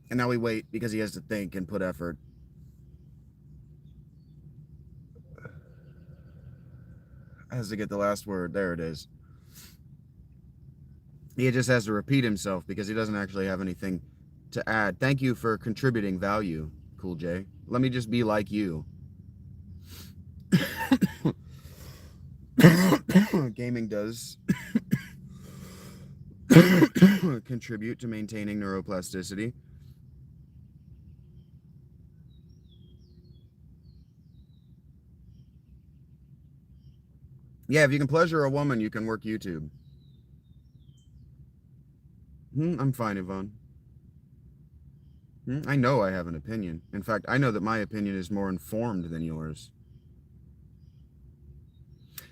And now we wait because he has to think and put effort. Has to get the last word. There it is. He just has to repeat himself because he doesn't actually have anything to add. Thank you for contributing value, Cool J. Let me just be like you. Gaming does contribute to maintaining neuroplasticity. Yeah, if you can pleasure a woman, you can work YouTube. I'm fine, Yvonne. I know I have an opinion. In fact, I know that my opinion is more informed than yours.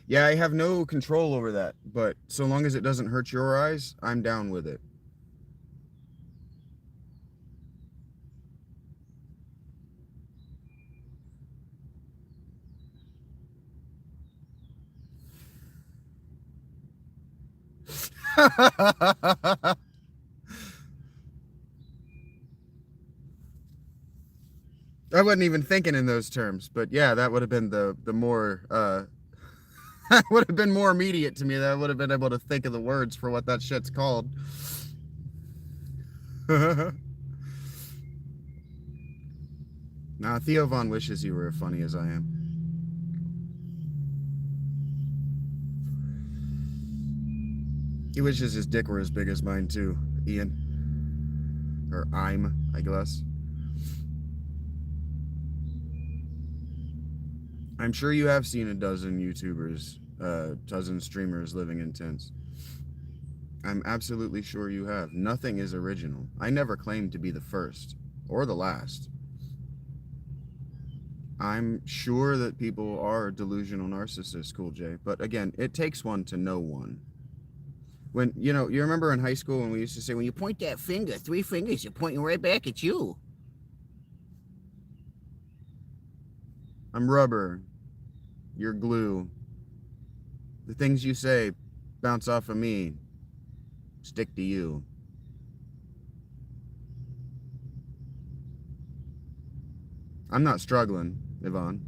Yeah, I have no control over that, but so long as it doesn't hurt your eyes, I'm down with it. I wasn't even thinking in those terms, but yeah, that would have been the more that would have been more immediate to me. That I would have been able to think of the words for what that shit's called. Nah, Theo Von wishes he were as funny as I am. He wishes his dick were as big as mine too, Ian. Or I guess. I'm sure you have seen a dozen YouTubers, dozen streamers living in tents. I'm absolutely sure you have. Nothing is original. I never claimed to be the first or the last. I'm sure that people are delusional narcissists, Cool J. But again, it takes one to know one. When, you know, you remember in high school when we used to say, when you point that finger, 3 fingers, you're pointing right back at you. I'm rubber. You're glue. The things you say bounce off of me, stick to you. I'm not struggling, Yvonne.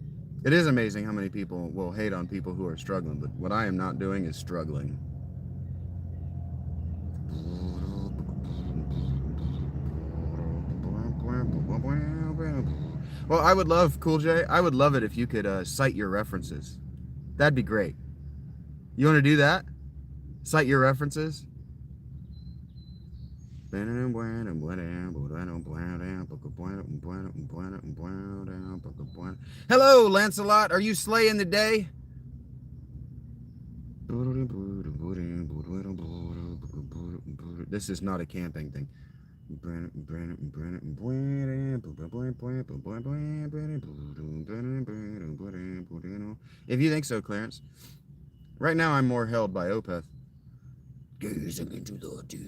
It is amazing how many people will hate on people who are struggling, but what I am not doing is struggling. Well, I would love, Cool J, I would love it if you could cite your references. That'd be great. You want to do that? Cite your references? Hello, Lancelot. Are you slaying the day? This is not a camping thing. If you think so, Clarence. Right now, I'm more held by Opeth. Gazing into the deep.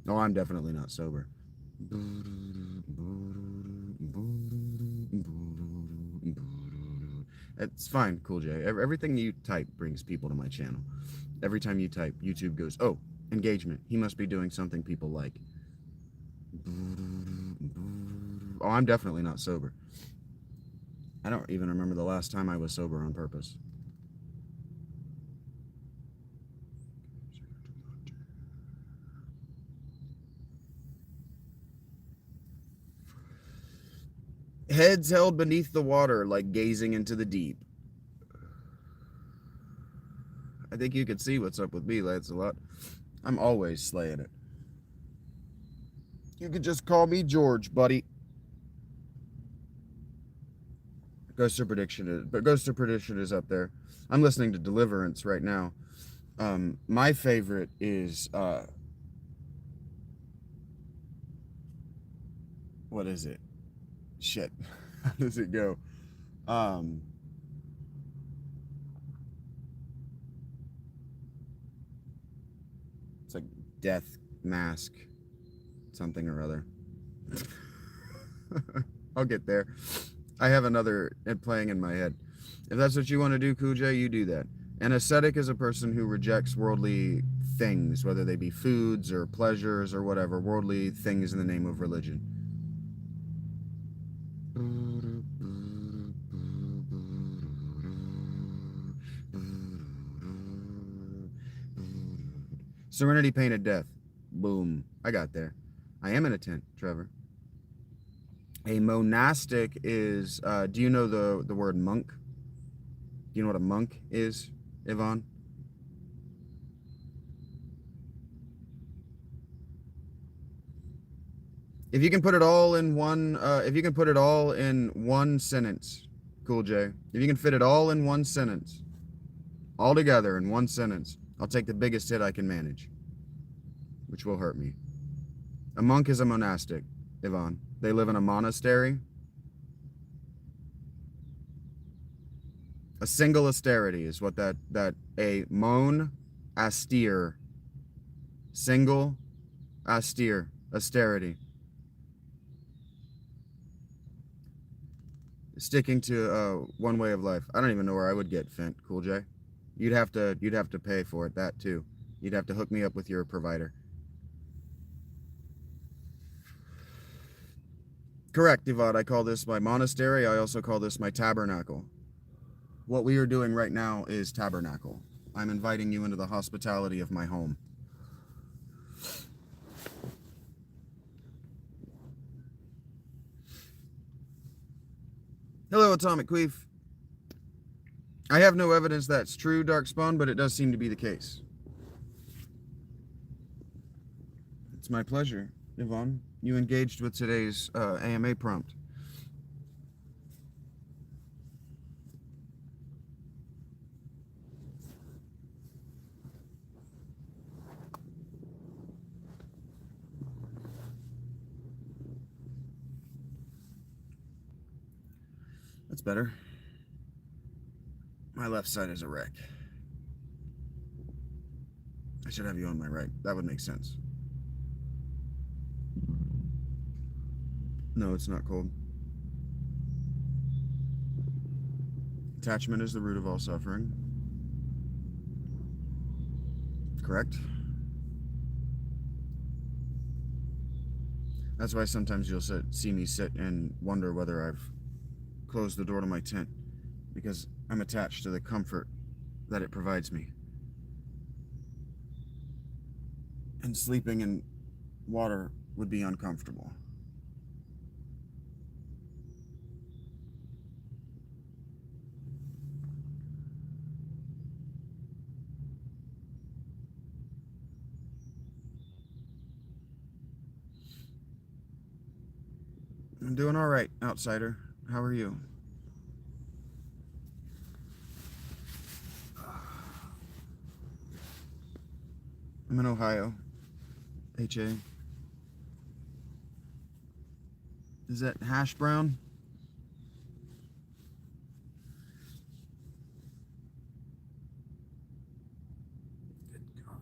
Oh, I'm definitely not sober. It's fine, Cool J. Everything you type brings people to my channel. Every time you type, YouTube goes, oh, engagement. He must be doing something people like. Oh, I'm definitely not sober. I don't even remember the last time I was sober on purpose. Heads held beneath the water like gazing into the deep. I think you can see what's up with me, Lancelot. I'm always slaying it. You could just call me George, buddy. Ghost of Prediction is up there. I'm listening to Deliverance right now. My favorite is what is it? Shit. How does it go? It's like Death Mask something or other. I'll get there. I have another playing in my head. If that's what you want to do, Kuja, you do that. An ascetic is a person who rejects worldly things, whether they be foods or pleasures or whatever, worldly things in the name of religion. Serenity Painted Death. Boom. I got there. I am in a tent, Trevor. A monastic is, do you know the word monk? Do you know what a monk is, Yvonne? If you can put it all in one, sentence, Cool J. If you can fit it all in one sentence, all together in one sentence, I'll take the biggest hit I can manage, which will hurt me. A monk is a monastic, Yvonne. They live in a monastery. A single austerity is what a austere. Single austerity. sticking to one way of life. I don't even know where I would get Fent, Cool J. You'd have to pay for it, that too. You'd have to hook me up with your provider. Correct, Divad. I call this my monastery. I also call this my tabernacle. What we are doing right now is tabernacle. I'm inviting you into the hospitality of my home. Hello, Atomic Queef. I have no evidence that's true, Darkspawn, but it does seem to be the case. It's my pleasure, Yvonne. You engaged with today's AMA prompt. That's better. My left side is a wreck. I should have you on my right. That would make sense. No, it's not cold. Attachment is the root of all suffering. Correct? That's why sometimes you'll see me sit and wonder whether I've closed the door to my tent, because I'm attached to the comfort that it provides me. And sleeping in water would be uncomfortable. I'm doing all right, outsider. How are you? I'm in Ohio. HA. Is that hash brown? Good God.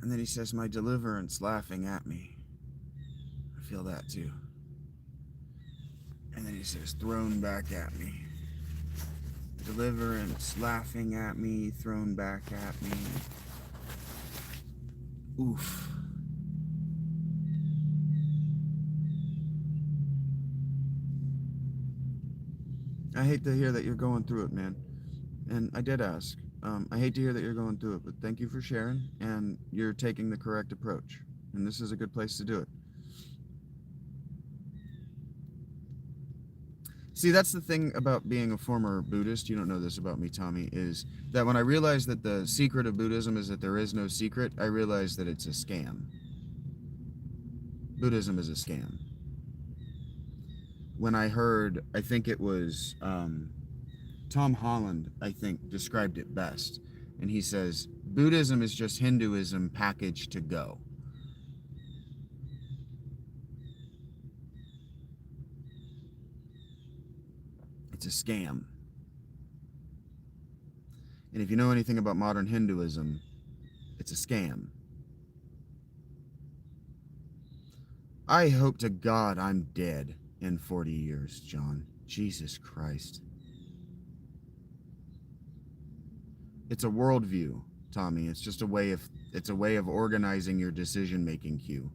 And then he says, my deliverance laughing at me. I feel that too. And then he says, thrown back at me. Deliverance laughing at me, thrown back at me. Oof. I hate to hear that you're going through it, man. And I did ask. I hate to hear that you're going through it, but thank you for sharing, and you're taking the correct approach. And this is a good place to do it. See, that's the thing about being a former Buddhist, you don't know this about me, Tommy, is that when I realized that the secret of Buddhism is that there is no secret, I realized that it's a scam. Buddhism is a scam. When I heard, I think it was Tom Holland, I think, described it best. And he says, Buddhism is just Hinduism packaged to go. It's a scam. And if you know anything about modern Hinduism, it's a scam. I hope to God I'm dead in 40 years, John. Jesus Christ. It's a worldview, Tommy. It's just a way of organizing your decision-making queue.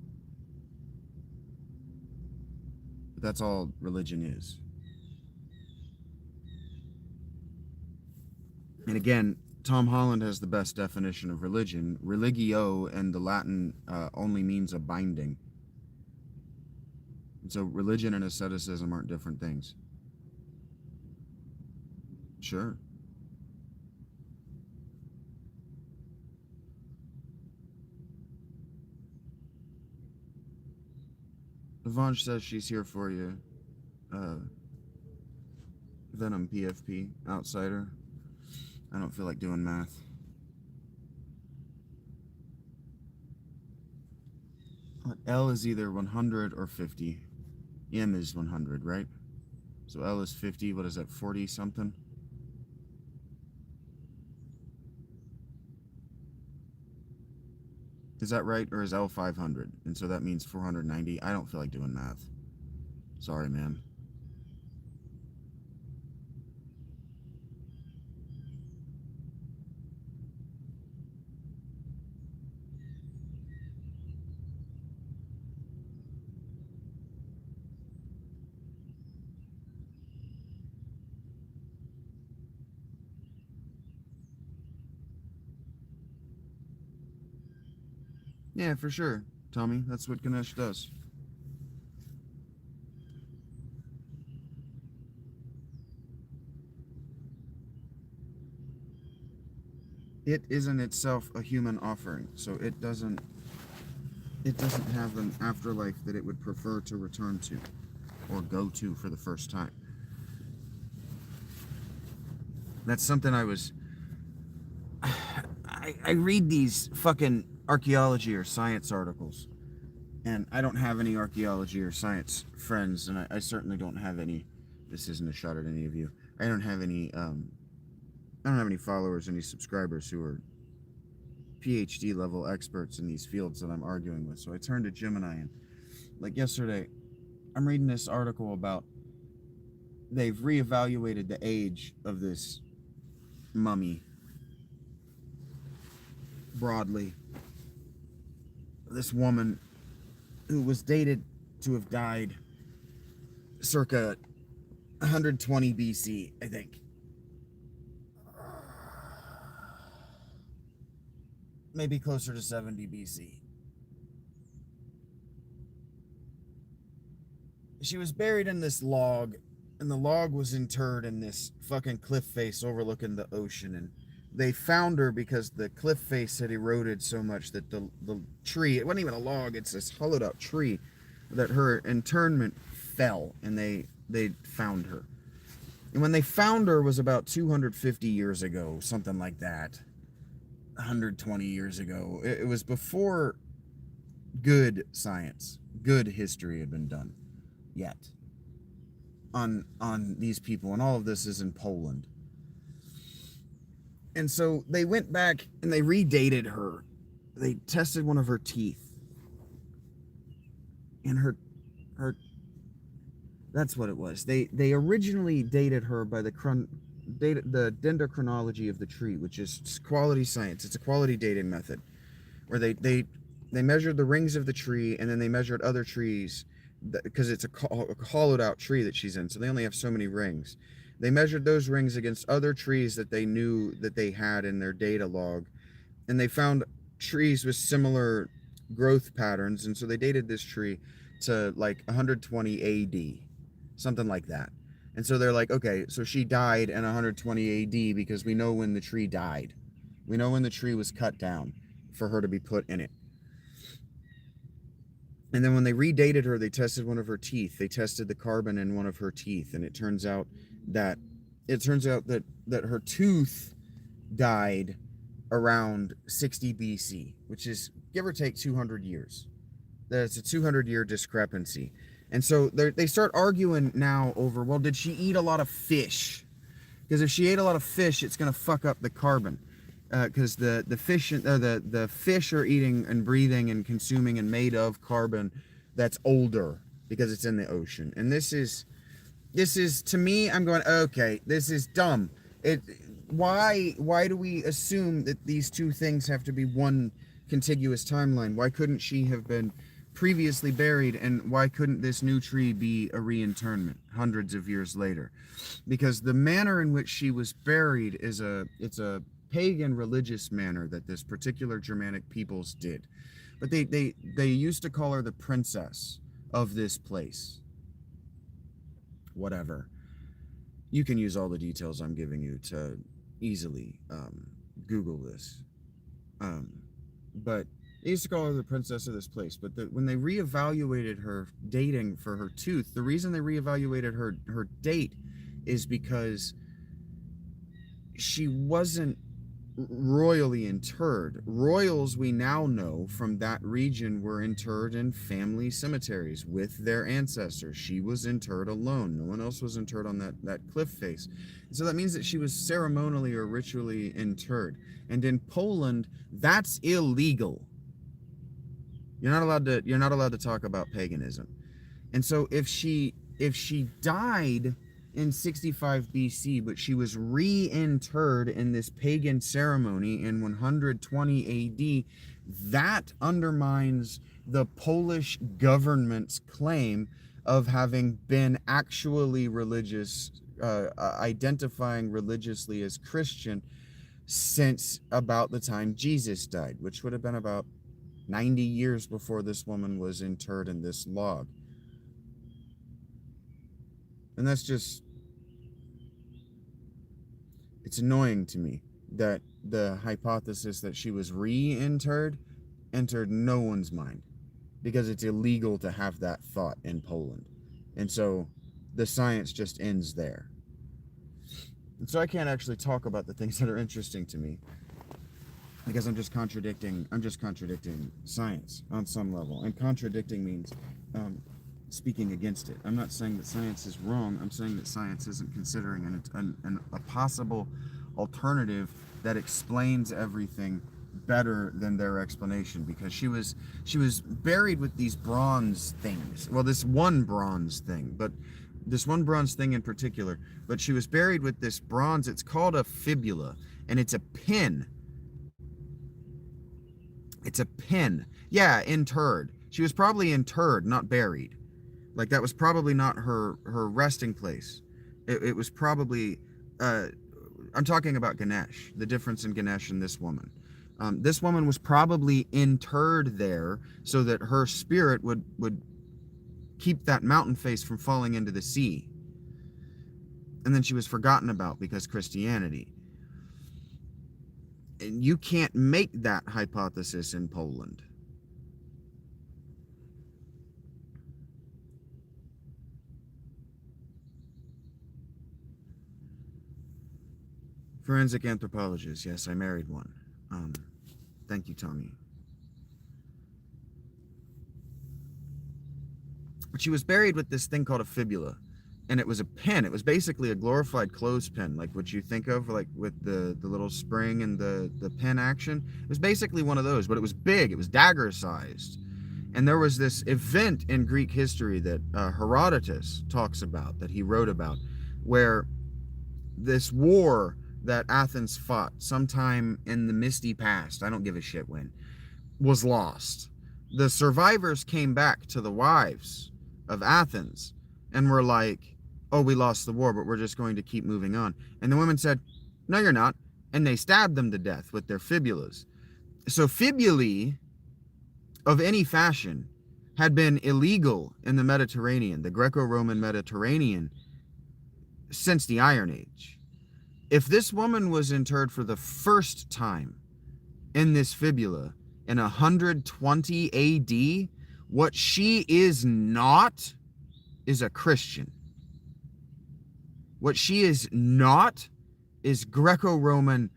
But that's all religion is. And again, Tom Holland has the best definition of religion. Religio in the Latin only means a binding. And so religion and asceticism aren't different things. Sure. Vange says she's here for you. Venom PFP, outsider. I don't feel like doing math. L is either 100 or 50. M is 100, right? So L is 50. What is that, 40 something? Is that right? Or is L 500? And so that means 490. I don't feel like doing math. Sorry, man. Yeah, for sure, Tommy. That's what Ganesh does. It is in itself a human offering, so it doesn't have an afterlife that it would prefer to return to or go to for the first time. That's something I read these fucking archaeology or science articles, and I don't have any archaeology or science friends, and I certainly don't have any. This isn't a shot at any of you. I don't have any followers, any subscribers who are PhD level experts in these fields that I'm arguing with. So I turned to Gemini, and like yesterday, I'm reading this article about they've reevaluated the age of this mummy broadly. This woman who was dated to have died circa 120 BC, I think. Maybe closer to 70 BC. She was buried in this log, and the log was interred in this fucking cliff face overlooking the ocean. And they found her because the cliff face had eroded so much that the tree, it wasn't even a log, it's this hollowed out tree, that her internment fell, and they found her. And when they found her was about 250 years ago, something like that. 120 years ago. It was before good science, good history had been done yet on these people, and all of this is in Poland. And so they went back and they redated her. They tested one of her teeth, and her that's what it was. They originally dated her by the dendrochronology of the tree, which is quality science. It's a quality dating method where they measured the rings of the tree, and then they measured other trees because it's a hollowed out tree that she's in, so they only have so many rings. They measured those rings against other trees that they knew that they had in their data log, and they found trees with similar growth patterns, and so they dated this tree to like 120 AD, something like that. And so they're like, okay, so she died in 120 AD because we know when the tree died. We know when the tree was cut down for her to be put in it. And then when they redated her, they tested one of her teeth. They tested the carbon in one of her teeth, and it turns out that her tooth died around 60 BC, which is give or take 200 years. That's a 200-year discrepancy. And so they start arguing now over, well, did she eat a lot of fish? Because if she ate a lot of fish, it's going to fuck up the carbon. Because the fish are eating and breathing and consuming and made of carbon that's older because it's in the ocean. And this is to me, I'm going, okay, this is dumb. Why do we assume that these two things have to be one contiguous timeline? Why couldn't she have been previously buried, and why couldn't this new tree be a reinterment hundreds of years later? Because the manner in which she was buried it's a pagan religious manner that this particular Germanic peoples did. But they used to call her the princess of this place. Whatever. You can use all the details I'm giving you to easily Google this. But they used to call her the princess of this place. But when they reevaluated her dating for her tooth, the reason they reevaluated her date is because she wasn't royally interred. Royals, we now know from that region, were interred in family cemeteries with their ancestors. She was interred alone. No one else was interred on that cliff face. And so that means that she was ceremonially or ritually interred. And in Poland, that's illegal. You're not allowed to talk about paganism. And so if she died in 65 BC, but she was reinterred in this pagan ceremony in 120 AD, that undermines the Polish government's claim of having been actually religious, identifying religiously as Christian since about the time Jesus died, which would have been about 90 years before this woman was interred in this log. And that's just, it's annoying to me that the hypothesis that she was reinterred entered no one's mind, because it's illegal to have that thought in Poland. And so the science just ends there. And so I can't actually talk about the things that are interesting to me, because I'm just contradicting science on some level. And contradicting means speaking against it. I'm not saying that science is wrong. I'm saying that science isn't considering a possible alternative that explains everything better than their explanation, because she was buried with these bronze things. Well, this one bronze thing in particular, but she was buried with this bronze. It's called a fibula, and it's a pin. It's a pin. Yeah, interred. She was probably interred, not buried. Like, that was probably not her resting place. It was probably, I'm talking about Ganesh, the difference in Ganesh and this woman. This woman was probably interred there so that her spirit would keep that mountain face from falling into the sea. And then she was forgotten about because Christianity. And you can't make that hypothesis in Poland. Forensic anthropologist. Yes, I married one. Thank you, Tommy. But she was buried with this thing called a fibula, and it was a pin. It was basically a glorified clothespin, like what you think of, like with the little spring and the pin action. It was basically one of those, but it was big. It was dagger-sized. And there was this event in Greek history that Herodotus talks about, that he wrote about, where this war that Athens fought sometime in the misty past, I don't give a shit when, was lost. The survivors came back to the wives of Athens and were like, oh, we lost the war, but we're just going to keep moving on. And the women said, no, you're not. And they stabbed them to death with their fibulas. So fibulae of any fashion had been illegal in the Mediterranean, the Greco-Roman Mediterranean, since the Iron Age. If this woman was interred for the first time in this fibula in 120 AD, what she is not is a Christian. What she is not is Greco-Roman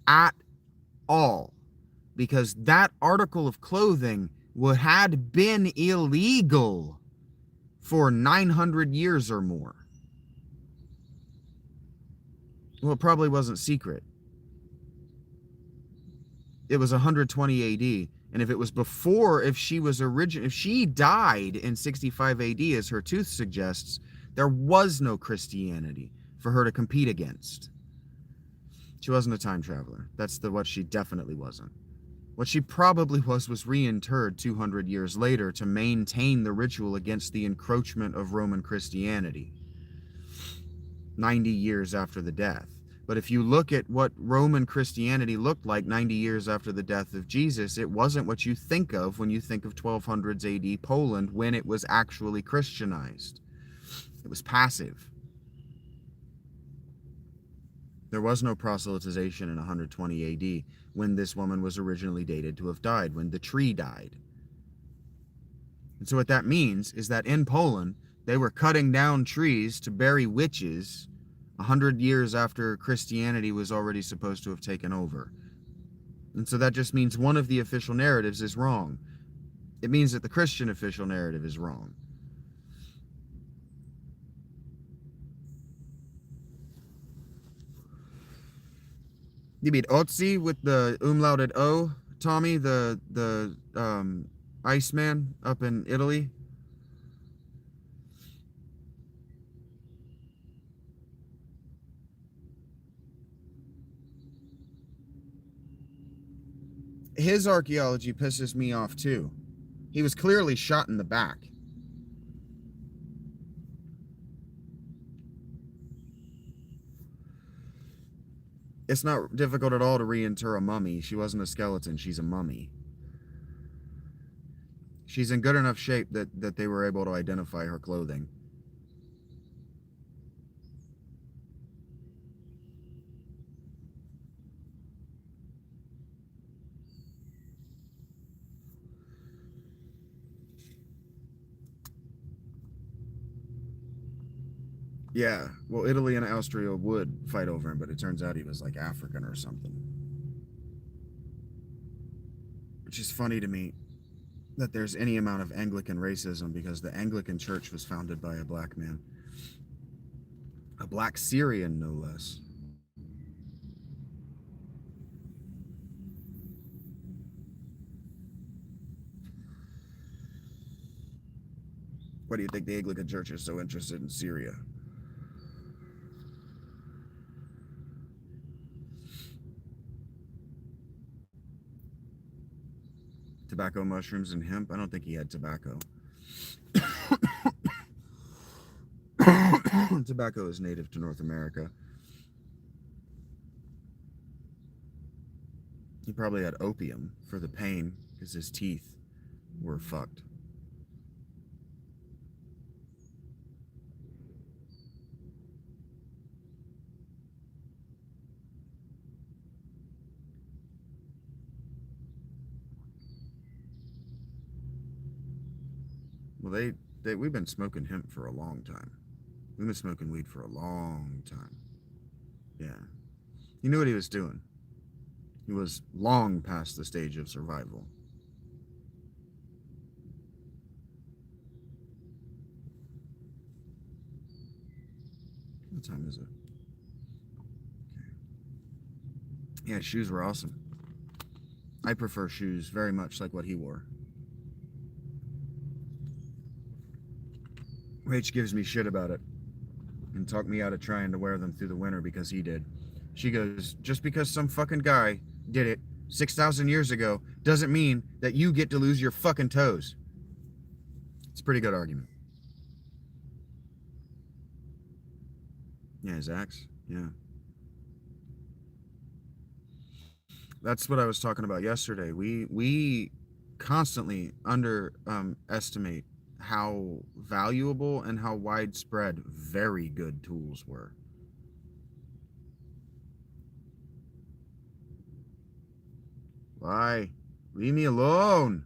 at all, because that article of clothing had been illegal for 900 years or more. Well, it probably wasn't secret. It was 120 AD. And if it was before, if she died in 65 AD, as her tooth suggests, there was no Christianity for her to compete against. She wasn't a time traveler. That's what she definitely wasn't. What she probably was reinterred 200 years later to maintain the ritual against the encroachment of Roman Christianity, 90 years after the death. But if you look at what Roman Christianity looked like 90 years after the death of Jesus, it wasn't what you think of when you think of 1200s AD Poland, when it was actually Christianized. It was passive. There was no proselytization in 120 AD when this woman was originally dated to have died, when the tree died. And so what that means is that in Poland, they were cutting down trees to bury witches 100 years after Christianity was already supposed to have taken over. And so that just means one of the official narratives is wrong. It means that the Christian official narrative is wrong. You mean Otzi with the umlauted O, Tommy? The Iceman up in Italy. His archaeology pisses me off too. He was clearly shot in the back. It's not difficult at all to reinter a mummy. She wasn't a skeleton, she's a mummy. She's in good enough shape that they were able to identify her clothing. Yeah, well, Italy and Austria would fight over him, but it turns out he was like African or something. Which is funny to me that there's any amount of Anglican racism because the Anglican Church was founded by a black man. A black Syrian, no less. Why do you think the Anglican Church is so interested in Syria? Tobacco, mushrooms, and hemp? I don't think he had tobacco. Tobacco is native to North America. He probably had opium for the pain because his teeth were fucked. Well, we've been smoking hemp for a long time. We've been smoking weed for a long time. Yeah. He knew what he was doing. He was long past the stage of survival. What time is it? Okay. Yeah, shoes were awesome. I prefer shoes very much like what he wore. Rach gives me shit about it and talked me out of trying to wear them through the winter because he did. She goes, just because some fucking guy did it 6,000 years ago doesn't mean that you get to lose your fucking toes. It's a pretty good argument. Yeah, his axe. Yeah. That's what I was talking about yesterday. We constantly underestimate how valuable and how widespread very good tools were. Why? Leave me alone.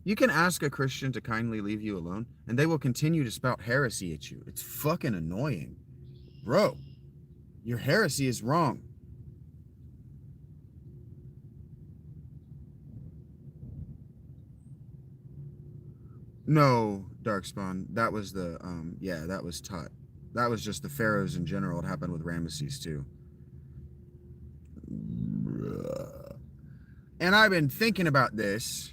You can ask a Christian to kindly leave you alone, and they will continue to spout heresy at you. It's fucking annoying. Bro, your heresy is wrong. No, Darkspawn. That was the yeah, that was Tut. That was just the pharaohs in general. It happened with Ramesses too. And I've been thinking about this.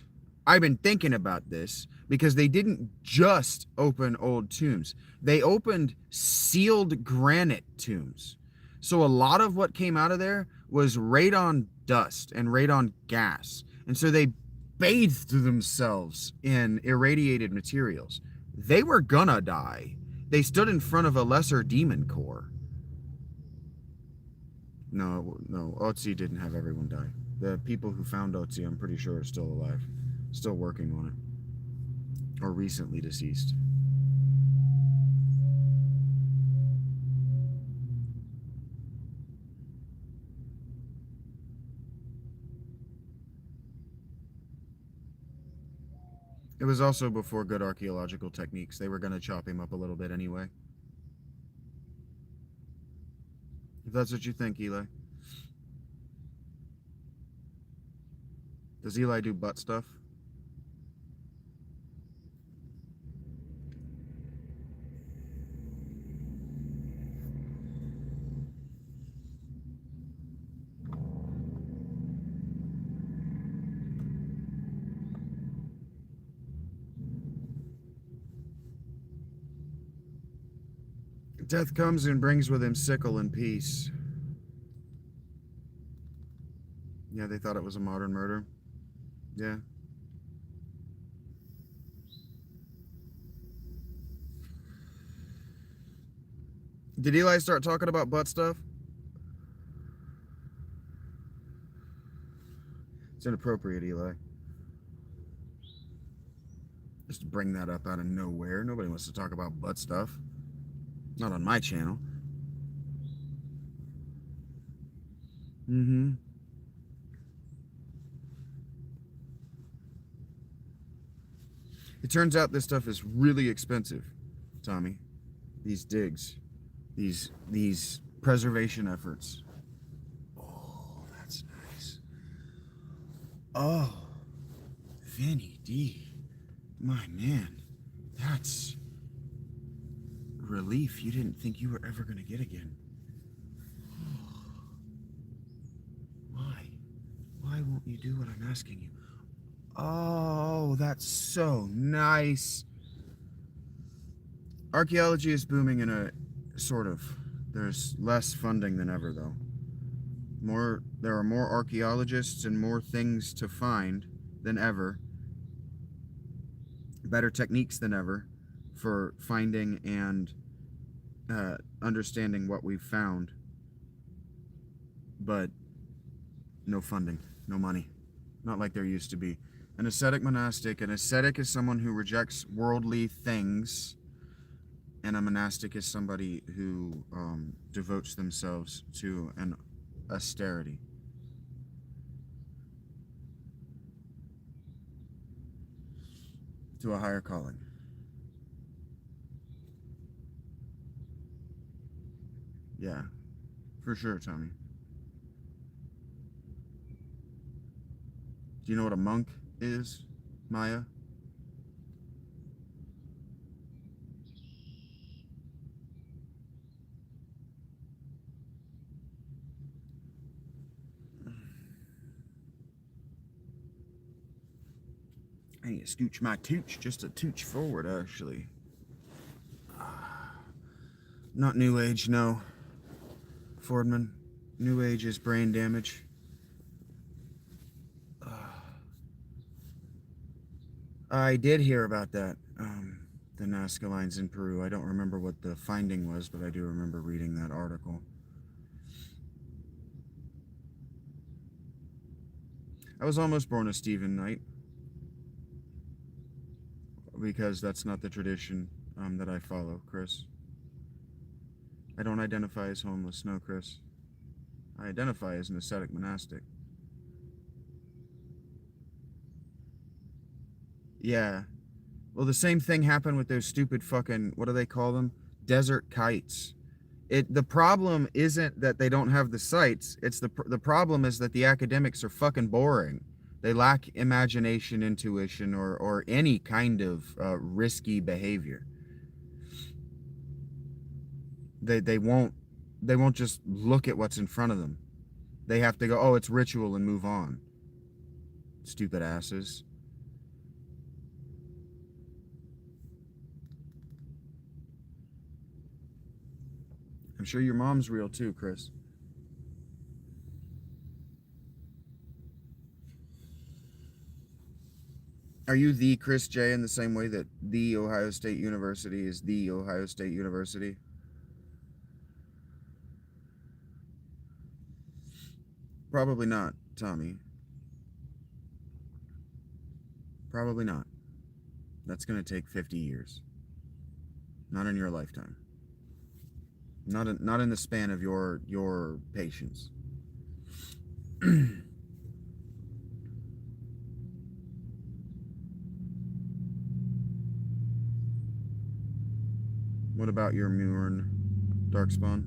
Because they didn't just open old tombs. They opened sealed granite tombs. So a lot of what came out of there was radon dust and radon gas. And so they bathed themselves in irradiated materials. They were gonna die. They stood in front of a lesser demon core. No, Otzi didn't have everyone die. The people who found Otzi, I'm pretty sure, are still alive, still working on it, or recently deceased. It was also before good archaeological techniques. They were going to chop him up a little bit anyway. If that's what you think, Eli. Does Eli do butt stuff? Death comes and brings with him sickle and peace. Yeah, they thought it was a modern murder. Yeah. Did Eli start talking about butt stuff? It's inappropriate, Eli. Just bring that up out of nowhere. Nobody wants to talk about butt stuff. Not on my channel. Mm-hmm. It turns out this stuff is really expensive, Tommy. These digs. These preservation efforts. Oh, that's nice. Oh, Vinny D. My man. That's relief you didn't think you were ever going to get again. Why? Why won't you do what I'm asking you? Oh, that's so nice. Archaeology is booming in a sort of. There's less funding than ever, though. There are more archaeologists and more things to find than ever. Better techniques than ever for finding and understanding what we've found. But no funding, no money. Not like there used to be. An ascetic monastic. An ascetic is someone who rejects worldly things, and a monastic is somebody who devotes themselves to an austerity. To a higher calling. Yeah, for sure, Tommy. Do you know what a monk is, Maya? I need to scooch my tooch just a tooch forward, actually. Not New Age, no. Fordman. New Age is brain damage. I did hear about that. The Nazca lines in Peru. I don't remember what the finding was, but I do remember reading that article. I was almost born a Stephen Knight, because that's not the tradition that I follow, Chris. I don't identify as homeless, no, Chris. I identify as an ascetic monastic. Yeah. Well, the same thing happened with those stupid fucking, what do they call them? Desert kites. The problem isn't that they don't have the sites. It's the problem is that the academics are fucking boring. They lack imagination, intuition, or any kind of risky behavior. They won't just look at what's in front of them. They have to go, oh, it's ritual, and move on. Stupid asses. I'm sure your mom's real too, Chris. Are you the Chris J in the same way that the Ohio State University is the Ohio State University? Probably not, Tommy. Probably not. That's going to take 50 years. Not in your lifetime. Not in the span of your patience. What about your Murn, Darkspawn?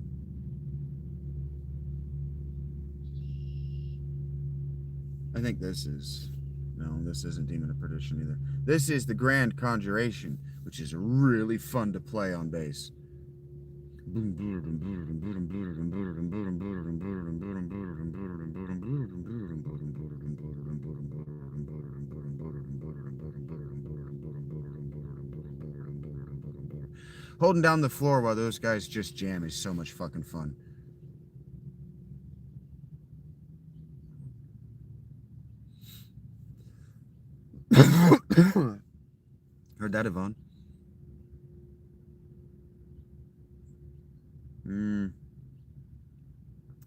I think this is... No, this isn't Demon of Perdition either. This is the Grand Conjuration, which is really fun to play on bass. Holding down the floor while those guys just jam is so much fucking fun. Heard that, Yvonne?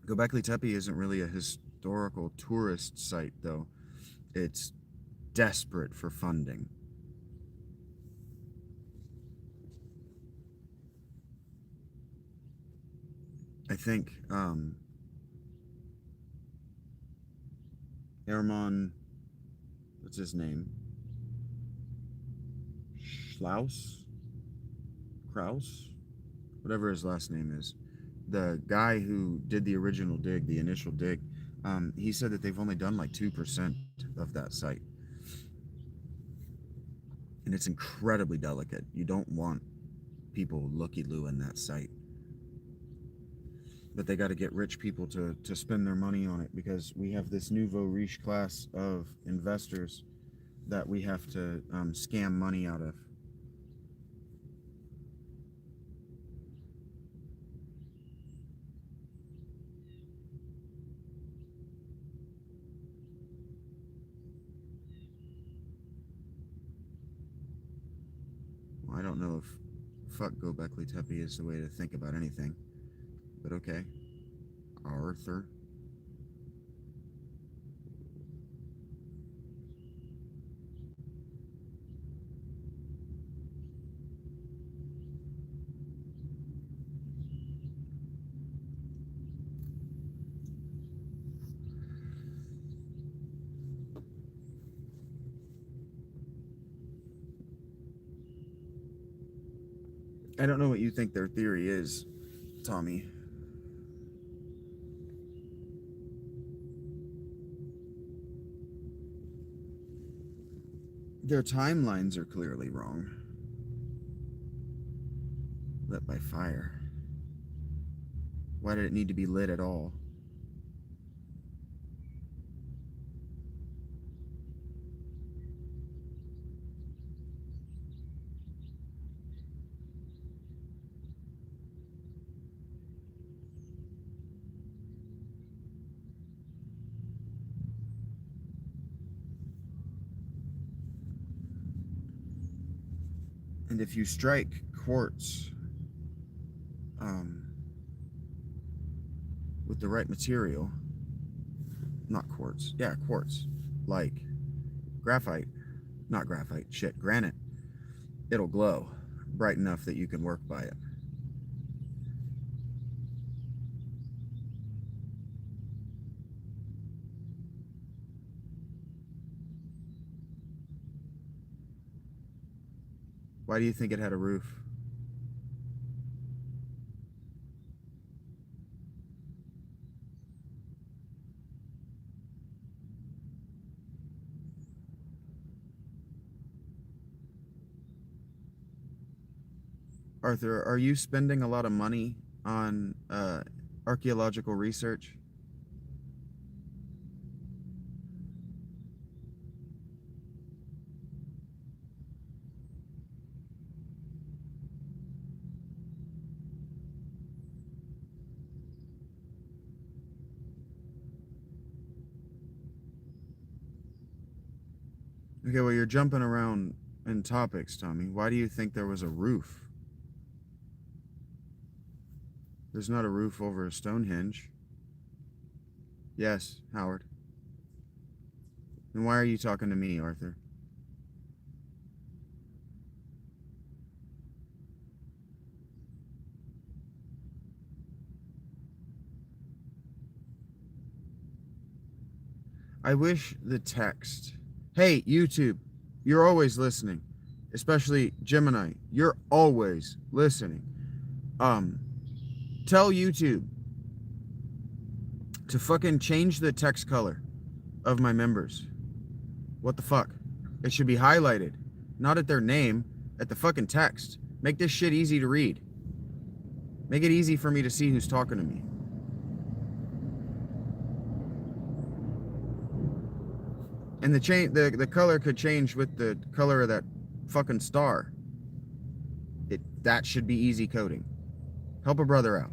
Göbekli Tepe isn't really a historical tourist site, though. It's desperate for funding. I think Hermann, what's his name? Kraus? Whatever his last name is. The guy who did the original dig, the initial dig, he said that they've only done like 2% of that site. And it's incredibly delicate. You don't want people looky-loo in that site. But they got to get rich people to spend their money on it, because we have this nouveau riche class of investors that we have to scam money out of. Well, I don't know if fuck Göbekli Tepe is the way to think about anything, but okay. Arthur. I don't know what you think their theory is, Tommy. Their timelines are clearly wrong. Lit by fire. Why did it need to be lit at all? And if you strike quartz with the right material, not quartz, yeah, quartz, like graphite, not graphite, shit, granite, it'll glow bright enough that you can work by it. Why do you think it had a roof? Arthur, are you spending a lot of money on archaeological research? Okay, well, you're jumping around in topics, Tommy. Why do you think there was a roof? There's not a roof over a Stonehenge. Yes, Howard. Then why are you talking to me, Arthur? I wish the text. Hey, YouTube, you're always listening. Especially Gemini, you're always listening. Tell YouTube to fucking change the text color of my members. What the fuck? It should be highlighted, not at their name, at the fucking text. Make this shit easy to read. Make it easy for me to see who's talking to me. And the color could change with the color of that fucking star. That should be easy coding. Help a brother out.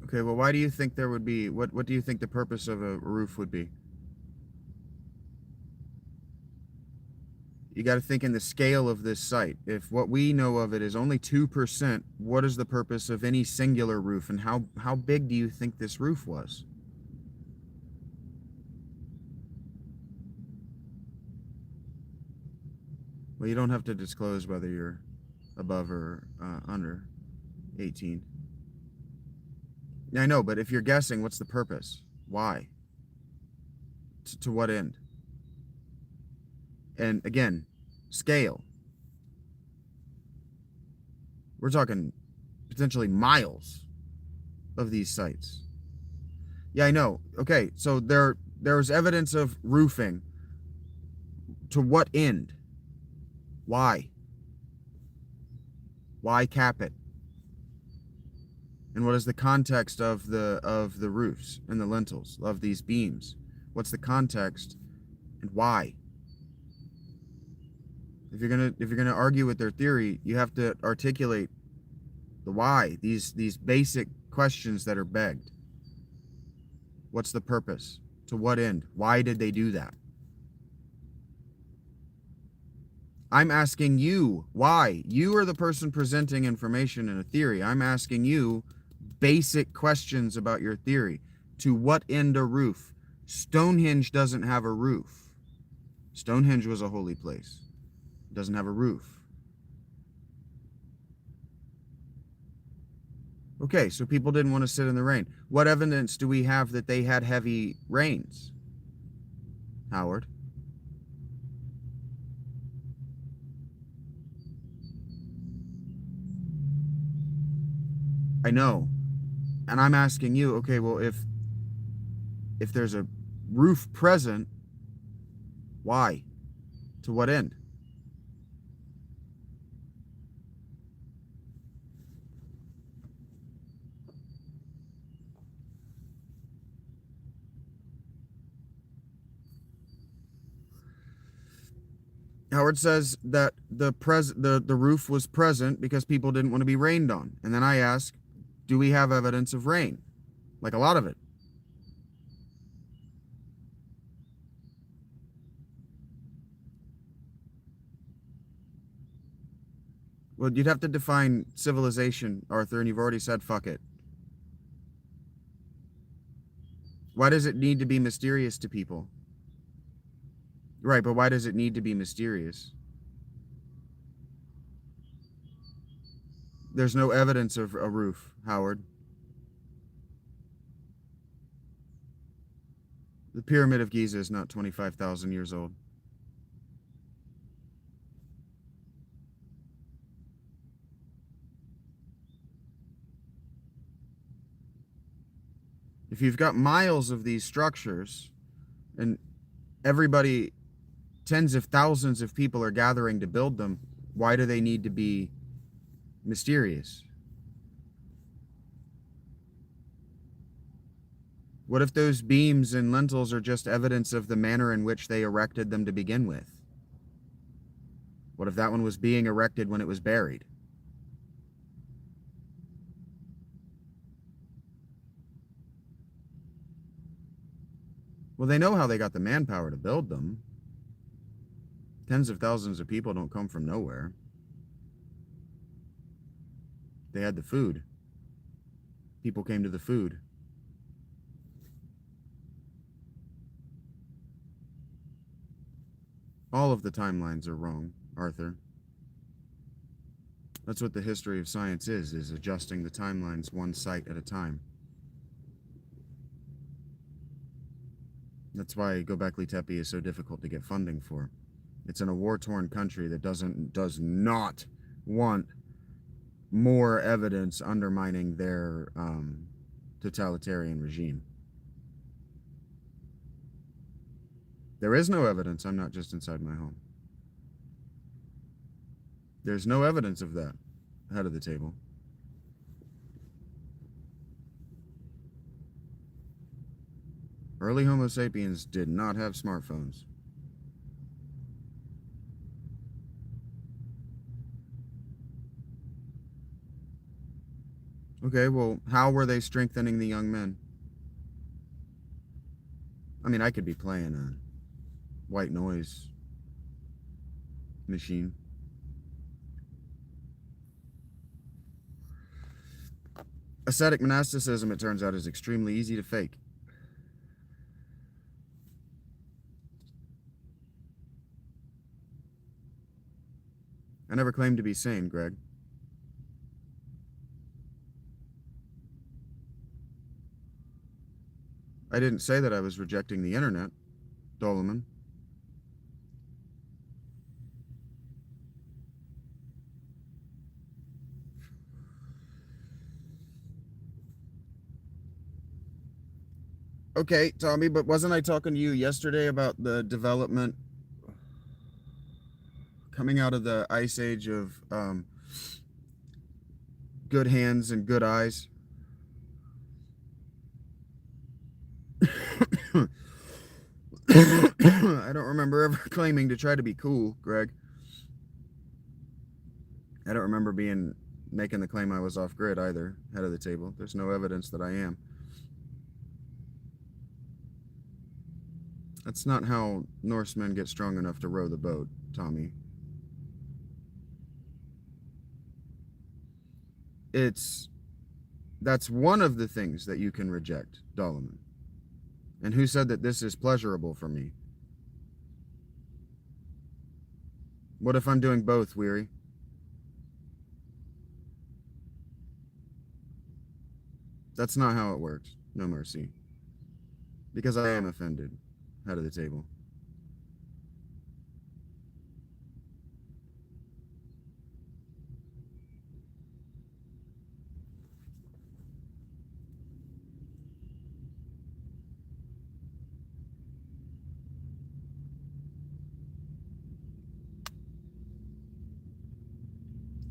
Okay, well, why do you think there would be, what do you think the purpose of a roof would be? You got to think in the scale of this site. If what we know of it is only 2%, what is the purpose of any singular roof, and how big do you think this roof was? Well, you don't have to disclose whether you're above or under 18. I know, but if you're guessing, what's the purpose? Why? To what end? And again, scale. We're talking potentially miles of these sites. Yeah, I know. Okay, so there's evidence of roofing. To what end? Why? Why cap it? And what is the context of the roofs and the lintels of these beams? What's the context and why? If you're gonna argue with their theory, you have to articulate the why. These basic questions that are begged. What's the purpose? To what end? Why did they do that? I'm asking you why. You are the person presenting information in a theory. I'm asking you basic questions about your theory. To what end a roof? Stonehenge doesn't have a roof. Stonehenge was a holy place. It doesn't have a roof. Okay, so people didn't want to sit in the rain. What evidence do we have that they had heavy rains, Howard? I know. And I'm asking you, okay, well, if there's a roof present, why? To what end? Howard says that the roof was present because people didn't want to be rained on. And then I ask, do we have evidence of rain? Like a lot of it. Well, you'd have to define civilization, Arthur, and you've already said fuck it. Why does it need to be mysterious to people? Right, but why does it need to be mysterious? There's no evidence of a roof, Howard. The Pyramid of Giza is not 25,000 years old. If you've got miles of these structures and everybody, tens of thousands of people are gathering to build them, why do they need to be mysterious? What if those beams and lintels are just evidence of the manner in which they erected them to begin with? What if that one was being erected when it was buried? Well, they know how they got the manpower to build them. Tens of thousands of people don't come from nowhere. They had the food. People came to the food. All of the timelines are wrong, Arthur. That's what the history of science is adjusting the timelines one site at a time. That's why Göbekli Tepe is so difficult to get funding for. It's in a war-torn country that does not want more evidence undermining their totalitarian regime. There is no evidence I'm not just inside my home. There's no evidence of that. Head of the table. Early Homo sapiens did not have smartphones. Okay, well, how were they strengthening the young men? I mean, I could be playing a white noise machine. Ascetic monasticism, it turns out, is extremely easy to fake. I never claimed to be sane, Greg. I didn't say that I was rejecting the internet, Doloman. Okay, Tommy, but wasn't I talking to you yesterday about the development coming out of the ice age of good hands and good eyes? I don't remember ever claiming to try to be cool, Greg. I don't remember making the claim I was off grid either, head of the table. There's no evidence that I am. That's not how Norsemen get strong enough to row the boat, Tommy. That's one of the things that you can reject, Doloman. And who said that this is pleasurable for me? What if I'm doing both, Weary? That's not how it works. No mercy. Because I am offended, head of the table.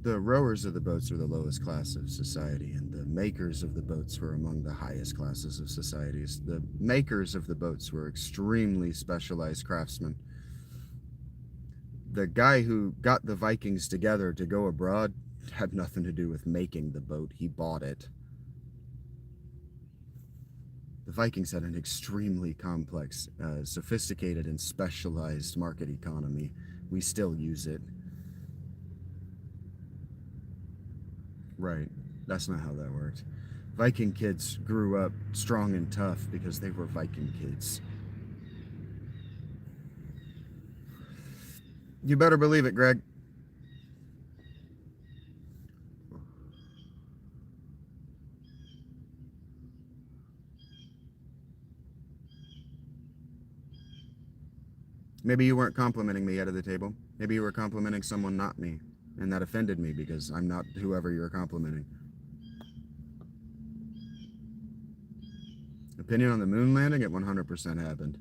The rowers of the boats are the lowest class of society, and the makers of the boats were among the highest classes of societies. The makers of the boats were extremely specialized craftsmen. The guy who got the Vikings together to go abroad had nothing to do with making the boat. He bought it. The Vikings had an extremely complex, sophisticated, and specialized market economy. We still use it. Right. That's not how that worked. Viking kids grew up strong and tough because they were Viking kids. You better believe it, Greg. Maybe you weren't complimenting me out of the table. Maybe you were complimenting someone, not me. And that offended me because I'm not whoever you're complimenting. Opinion on the moon landing? It 100% happened.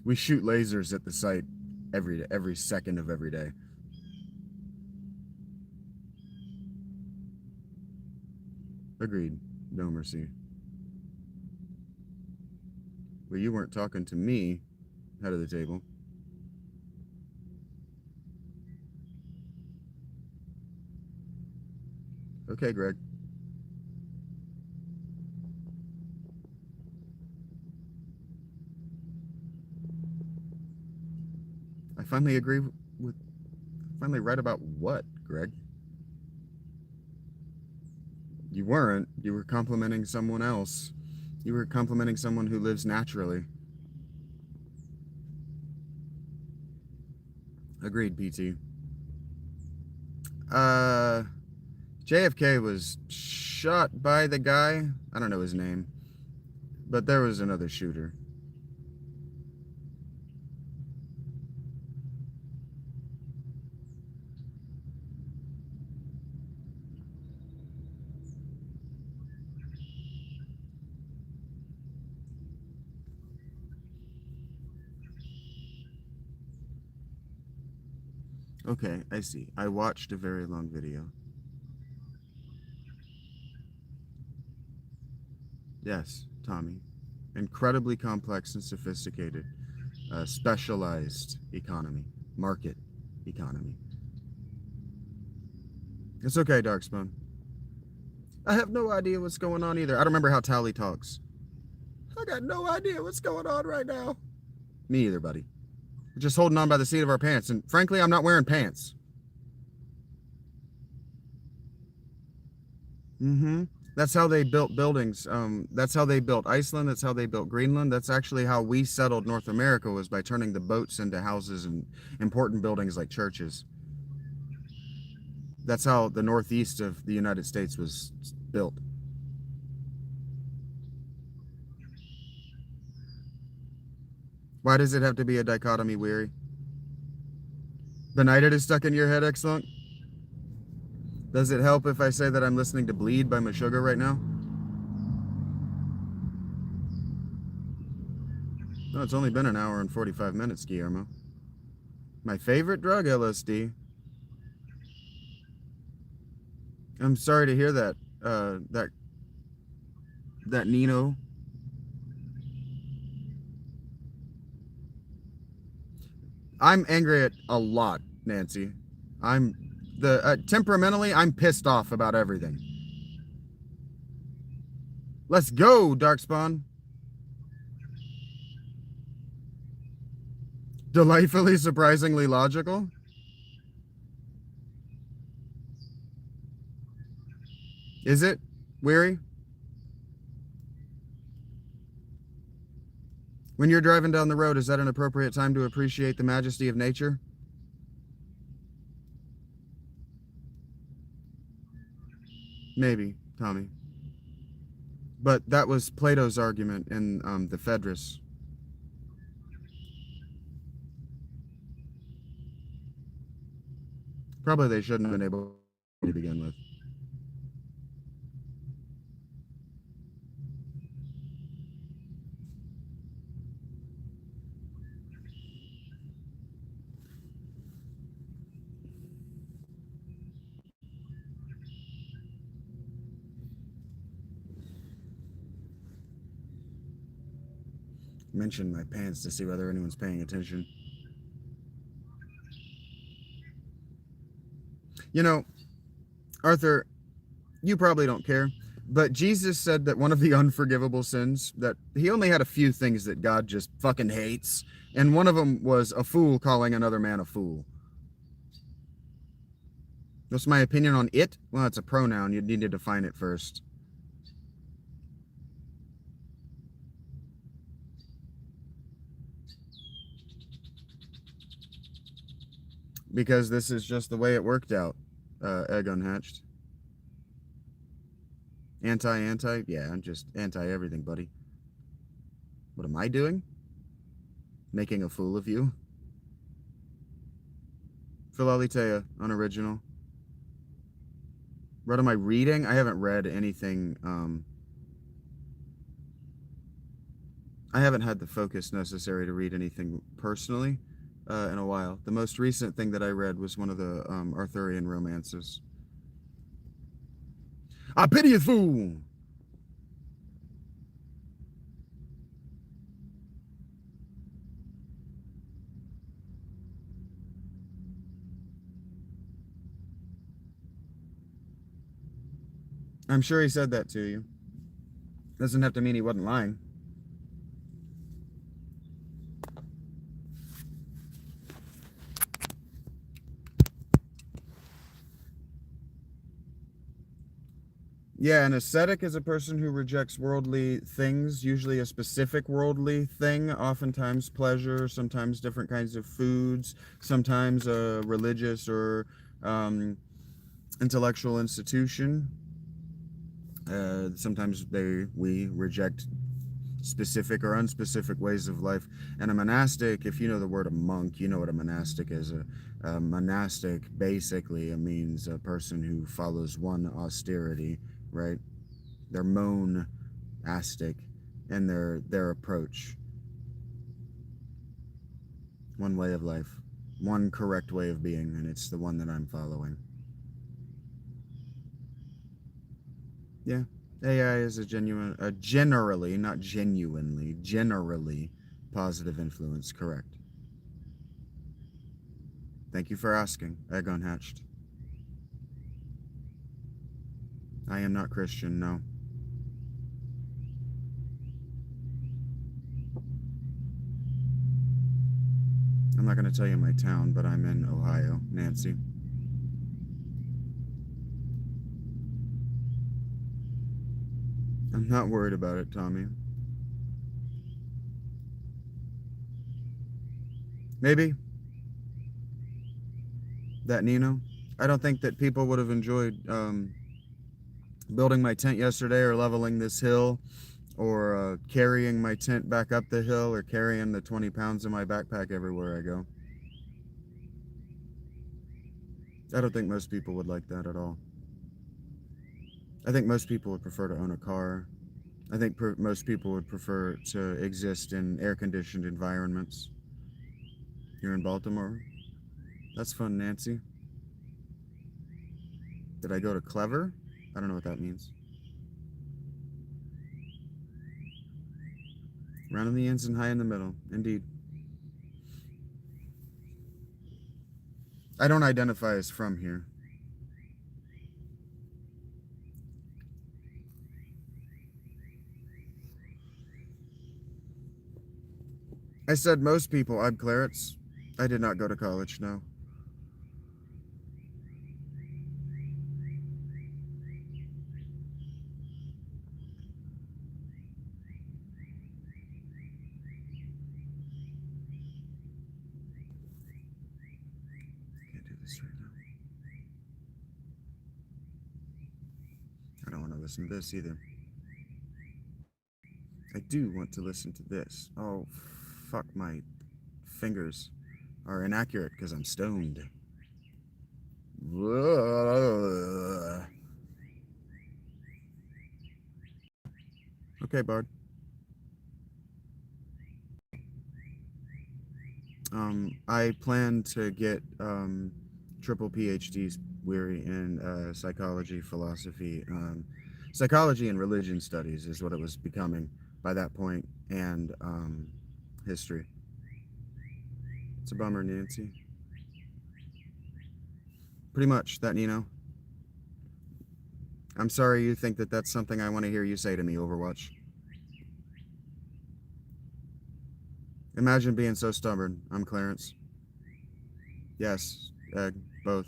We shoot lasers at the site every second of every day. Agreed. No mercy. Well, you weren't talking to me, head of the table. Okay, Greg. I finally agree with... Finally right about what, Greg? You weren't. You were complimenting someone else. You were complimenting someone who lives naturally. Agreed, PT. JFK was shot by the guy. I don't know his name. But there was another shooter. Okay, I see. I watched a very long video. Yes, Tommy. Incredibly complex and sophisticated. Specialized economy. Market economy. It's okay, Darkspawn. I have no idea what's going on either. I don't remember how Tally talks. I got no idea what's going on right now. Me either, buddy. We're just holding on by the seat of our pants. And frankly, I'm not wearing pants. That's how they built buildings. That's how they built Iceland. That's how they built Greenland. That's actually how we settled North America, was by turning the boats into houses and important buildings like churches. That's how the northeast of the United States was built. Why does it have to be a dichotomy, Weary? Benighted is stuck in your head, Excellent? Does it help if I say that I'm listening to Bleed by Meshuggah right now? No, it's only been an hour and 45 minutes, Guillermo. My favorite drug, LSD. I'm sorry to hear that, that Nino. I'm angry at a lot, Nancy. Temperamentally, I'm pissed off about everything. Let's go, Darkspawn. Delightfully, surprisingly logical. Is it, Weary? When you're driving down the road, is that an appropriate time to appreciate the majesty of nature? Maybe, Tommy. But that was Plato's argument in the Phaedrus. Probably they shouldn't have been able to begin with. Mention my pants to see whether anyone's paying attention. You know, Arthur, you probably don't care, but Jesus said that one of the unforgivable sins, that he only had a few things that God just fucking hates, and one of them was a fool calling another man a fool. What's my opinion on it? Well, it's a pronoun. You'd need to define it first. Because this is just the way it worked out, Egg Unhatched. Anti? Yeah, I'm just anti-everything, buddy. What am I doing? Making a fool of you? Philalitheia, unoriginal. What am I reading? I haven't read anything. I haven't had the focus necessary to read anything personally in a while. The most recent thing that I read was one of the Arthurian romances. I pity a fool! I'm sure he said that to you. Doesn't have to mean he wasn't lying. Yeah, an ascetic is a person who rejects worldly things, usually a specific worldly thing, oftentimes pleasure, sometimes different kinds of foods, sometimes religious or intellectual institution. Sometimes we reject specific or unspecific ways of life. And a monastic, if you know the word a monk, you know what a monastic is. A monastic basically it means a person who follows one austerity, right? They're monastic in their approach. One way of life, one correct way of being, and it's the one that I'm following. Yeah. AI is a generally, not genuinely, generally positive influence, correct. Thank you for asking. Egg unhatched. I am not Christian, no. I'm not going to tell you my town, but I'm in Ohio, Nancy. I'm not worried about it, Tommy. Maybe. That Nino. I don't think that people would have enjoyed building my tent yesterday or leveling this hill or carrying my tent back up the hill or carrying the 20 pounds in my backpack everywhere I go. I don't think most people would like that at all. I think most people would prefer to own a car. I think most people would prefer to exist in air-conditioned environments. You're in Baltimore? That's fun, Nancy. Did I go to Clever? I don't know what that means. Round in the ends and high in the middle. Indeed. I don't identify as from here. I said most people. I'm Clarence. I did not go to college, no. Can't do this right now. I don't want to listen to this either. I do want to listen to this. Oh, fuck, my fingers are inaccurate because I'm stoned. Okay, Bard. I plan to get triple PhDs, Weary, in psychology, philosophy, psychology and religion studies is what it was becoming by that point, and history. It's a bummer, Nancy. Pretty much, that Nino. I'm sorry you think that that's something I want to hear you say to me, Overwatch. Imagine being so stubborn. I'm Clarence. Yes, Egg, both.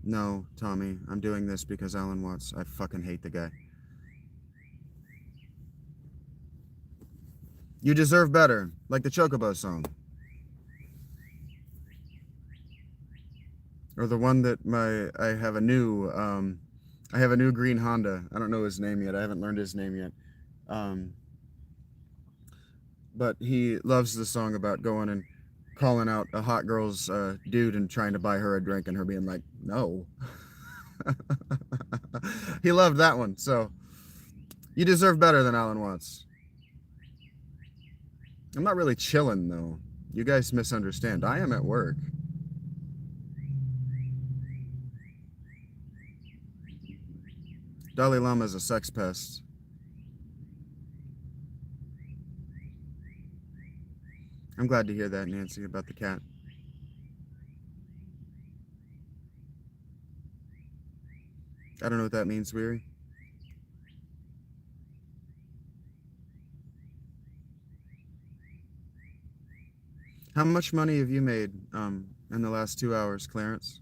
No, Tommy, I'm doing this because Alan Watts. I fucking hate the guy. You deserve better, like the Chocobo song. Or the one that I have a new green Honda. I don't know his name yet. I haven't learned his name yet. But he loves the song about going and calling out a hot girl's dude and trying to buy her a drink and her being like, no. He loved that one. So you deserve better than Alan Watts. I'm not really chilling though. You guys misunderstand. I am at work. Dalai Lama is a sex pest. I'm glad to hear that, Nancy, about the cat. I don't know what that means, Weary. How much money have you made in the last 2 hours, Clarence?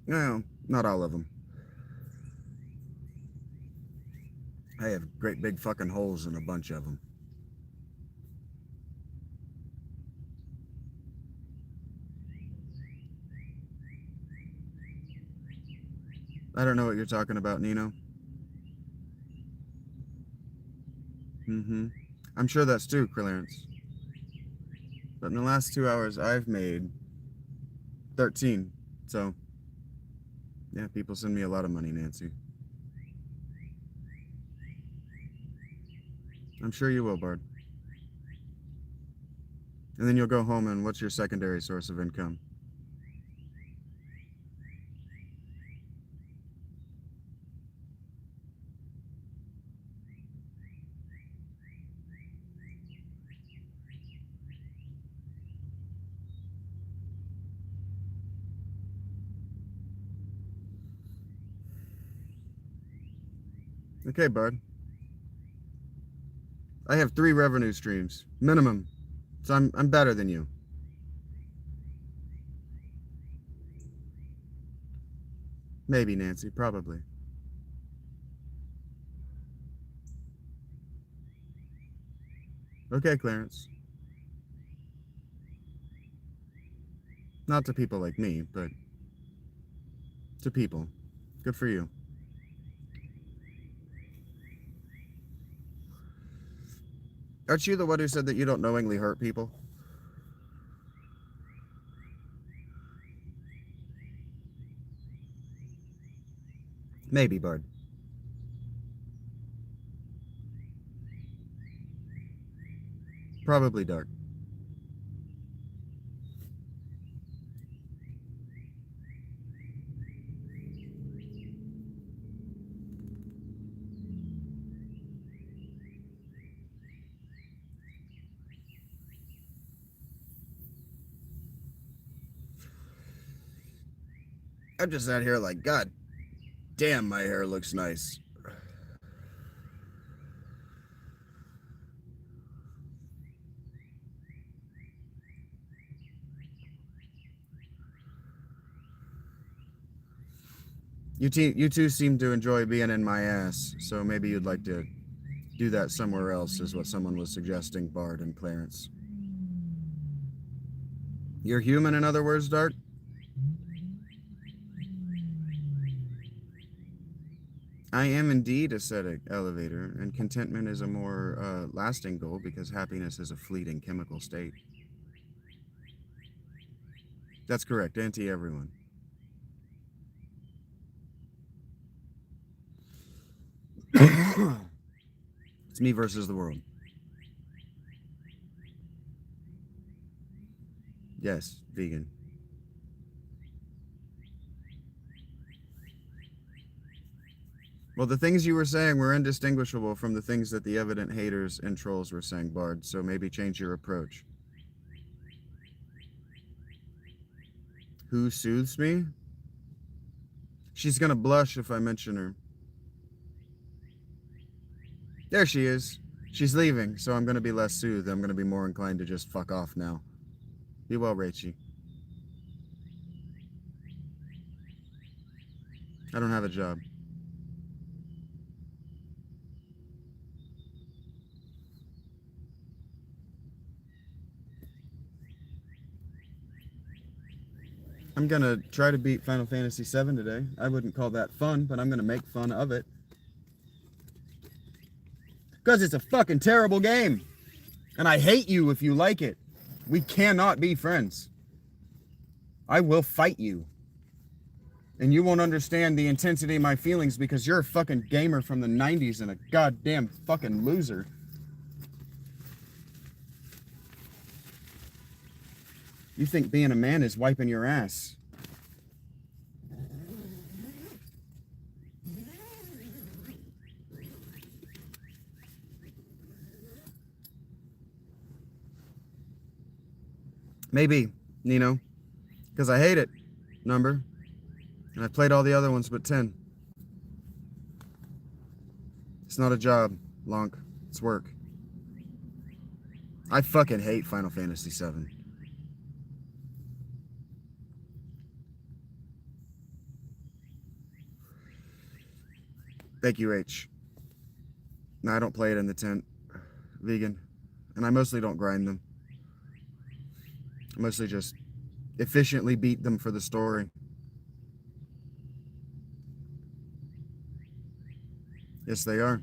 No, not all of them. I have great big fucking holes in a bunch of them. I don't know what you're talking about, Nino. I'm sure that's true, Clarence. But in the last 2 hours, I've made 13. So, yeah, people send me a lot of money, Nancy. I'm sure you will, Bard. And then you'll go home, and what's your secondary source of income? Okay, Bard. I have 3 revenue streams, minimum. So I'm better than you. Maybe, Nancy, probably. Okay, Clarence. Not to people like me, but to people. Good for you. Aren't you the one who said that you don't knowingly hurt people? Maybe, Bard. Probably dark. I'm just out here like, God damn, my hair looks nice. You two seem to enjoy being in my ass, so maybe you'd like to do that somewhere else, is what someone was suggesting, Bard and Clarence. You're human, in other words, Dart? I am indeed ascetic, Elevator, and contentment is a more lasting goal because happiness is a fleeting chemical state. That's correct, anti-everyone. It's me versus the world. Yes, vegan. Well, the things you were saying were indistinguishable from the things that the evident haters and trolls were saying, Bard, so maybe change your approach. Who soothes me? She's gonna blush if I mention her. There she is. She's leaving, so I'm gonna be less soothed. I'm gonna be more inclined to just fuck off now. Be well, Rachie. I don't have a job. I'm gonna try to beat Final Fantasy VII today. I wouldn't call that fun, but I'm gonna make fun of it. Because it's a fucking terrible game. And I hate you if you like it. We cannot be friends. I will fight you. And you won't understand the intensity of my feelings because you're a fucking gamer from the 90s and a goddamn fucking loser. You think being a man is wiping your ass. Maybe, Nino. Because I hate it, number. And I played all the other ones but 10. It's not a job, Lonk. It's work. I fucking hate Final Fantasy VII. Thank you, H. I don't play it in the tent. Vegan. And I mostly don't grind them. I mostly just efficiently beat them for the story. Yes, they are.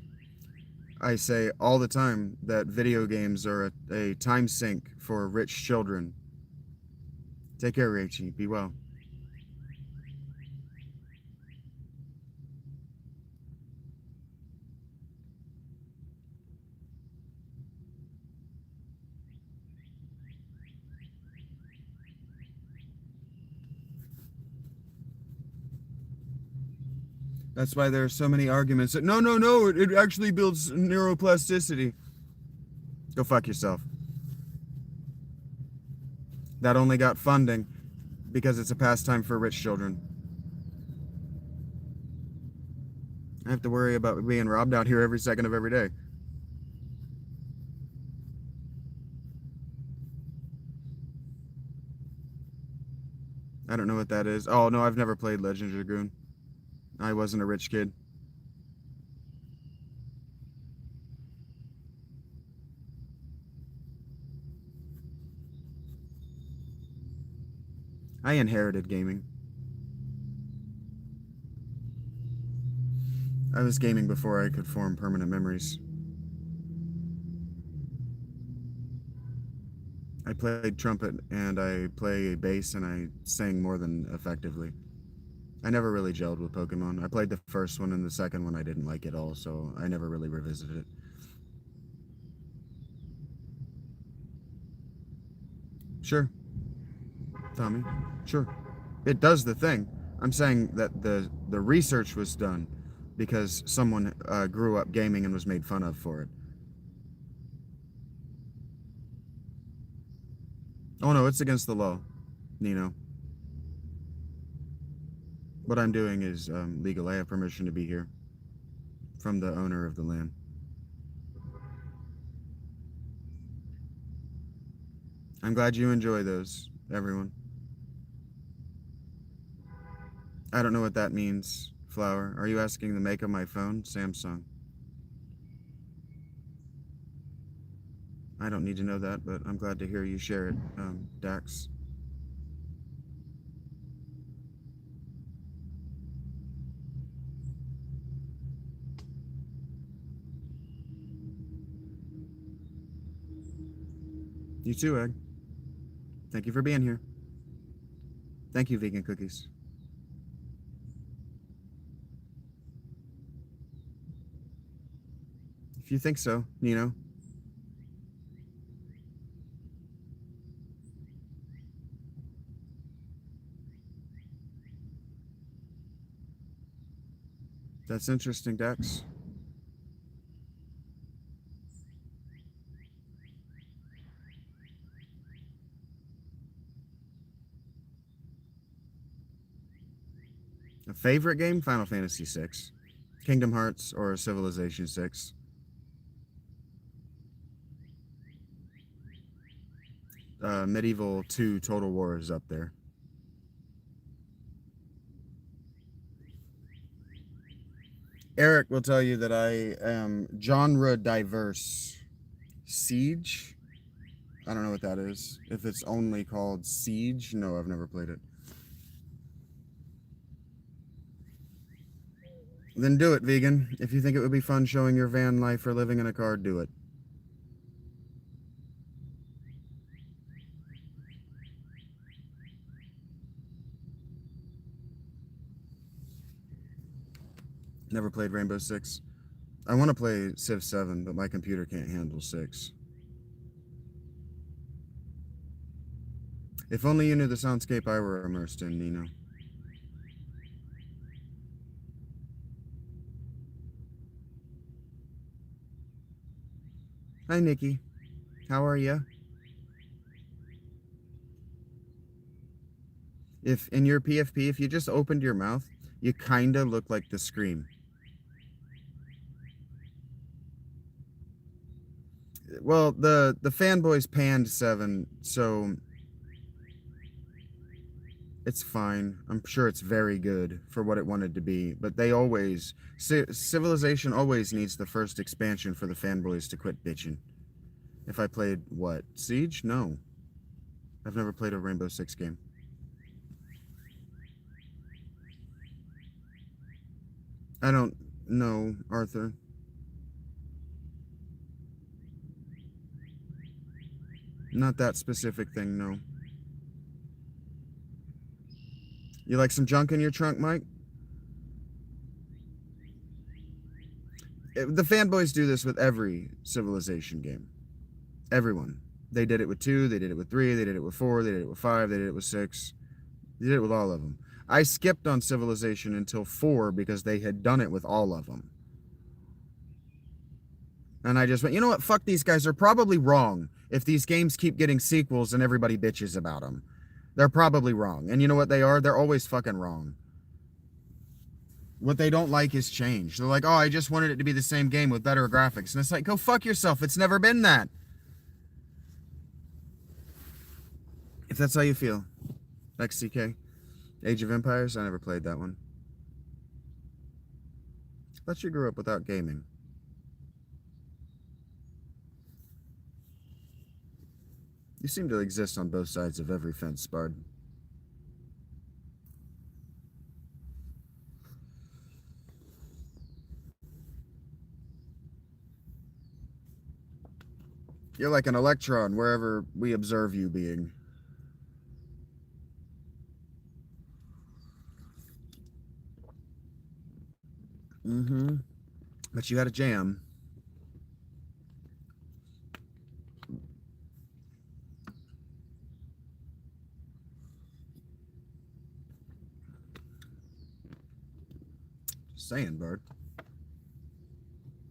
I say all the time that video games are a time sink for rich children. Take care, Rachie. Be well. That's why there are so many arguments that no, it actually builds neuroplasticity. Go fuck yourself. That only got funding because it's a pastime for rich children. I have to worry about being robbed out here every second of every day. I don't know what that is. Oh, no, I've never played Legend of Dragoon. I wasn't a rich kid. I inherited gaming. I was gaming before I could form permanent memories. I played trumpet and I play bass and I sang more than effectively. I never really gelled with Pokemon. I played the first one and the second one I didn't like at all, so I never really revisited it. Sure, Tommy. Sure. It does the thing. I'm saying that the research was done because someone grew up gaming and was made fun of for it. Oh no, it's against the law, Nino. What I'm doing is legal. I have permission to be here from the owner of the land. I'm glad you enjoy those, everyone. I don't know what that means, Flower. Are you asking the make of my phone? Samsung. I don't need to know that, but I'm glad to hear you share it, Dax. You too, Egg. Thank you for being here. Thank you, vegan cookies. If you think so, Nino. That's interesting, Dax. A favorite game? Final Fantasy VI. Kingdom Hearts or Civilization 6. Medieval 2 Total War is up there. Eric will tell you that I am genre diverse. Siege? I don't know what that is. If it's only called Siege, no, I've never played it. Then do it, vegan. If you think it would be fun showing your van life or living in a car, do it. Never played Rainbow Six. I want to play Civ 7, but my computer can't handle 6. If only you knew the soundscape I were immersed in, Nino. Hi, Nikki. How are you? If in your PFP, if you just opened your mouth, you kinda look like the Scream. Well, the fanboys panned 7, so It's fine. I'm sure it's very good for what it wanted to be, but they always... Civilization always needs the first expansion for the fanboys to quit bitching. If I played, what, Siege? No. I've never played a Rainbow Six game. I don't know, Arthur. Not that specific thing, no. You like some junk in your trunk, Mike? The fanboys do this with every Civilization game. Everyone. They did it with 2, they did it with 3, they did it with 4, they did it with 5, they did it with 6. They did it with all of them. I skipped on Civilization until 4 because they had done it with all of them. And I just went, you know what? Fuck, these guys are probably wrong if these games keep getting sequels and everybody bitches about them. They're probably wrong. And you know what they are? They're always fucking wrong. What they don't like is change. They're like, oh, I just wanted it to be the same game with better graphics. And it's like, go fuck yourself. It's never been that. If that's how you feel. XCK. Age of Empires? I never played that one. I thought you grew up without gaming. You seem to exist on both sides of every fence, Bard. You're like an electron wherever we observe you being. Mm-hmm. But you got a jam. Just saying, Bard.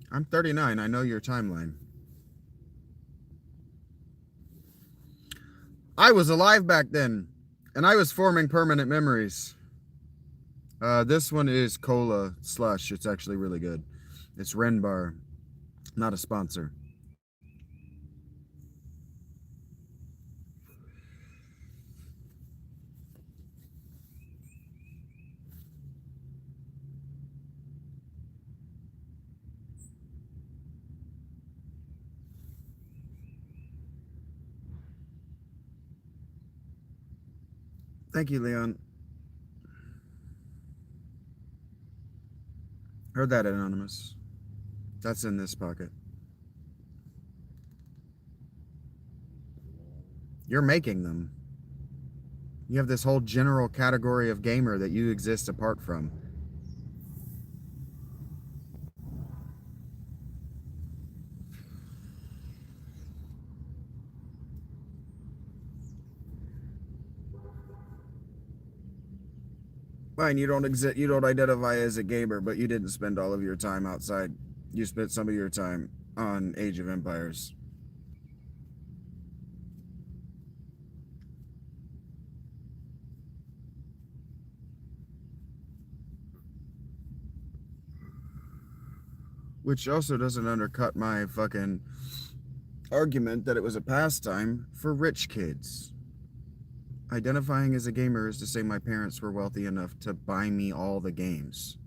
I'm 39. I know your timeline. I was alive back then, and I was forming permanent memories. This one is Cola Slush. It's actually really good. It's Ren Bar, not a sponsor. Thank you, Leon. Heard that, Anonymous. That's in this pocket. You're making them. You have this whole general category of gamer that you exist apart from. Fine, you don't identify as a gamer, but you didn't spend all of your time outside. You spent some of your time on Age of Empires. Which also doesn't undercut my fucking argument that it was a pastime for rich kids. Identifying as a gamer is to say my parents were wealthy enough to buy me all the games.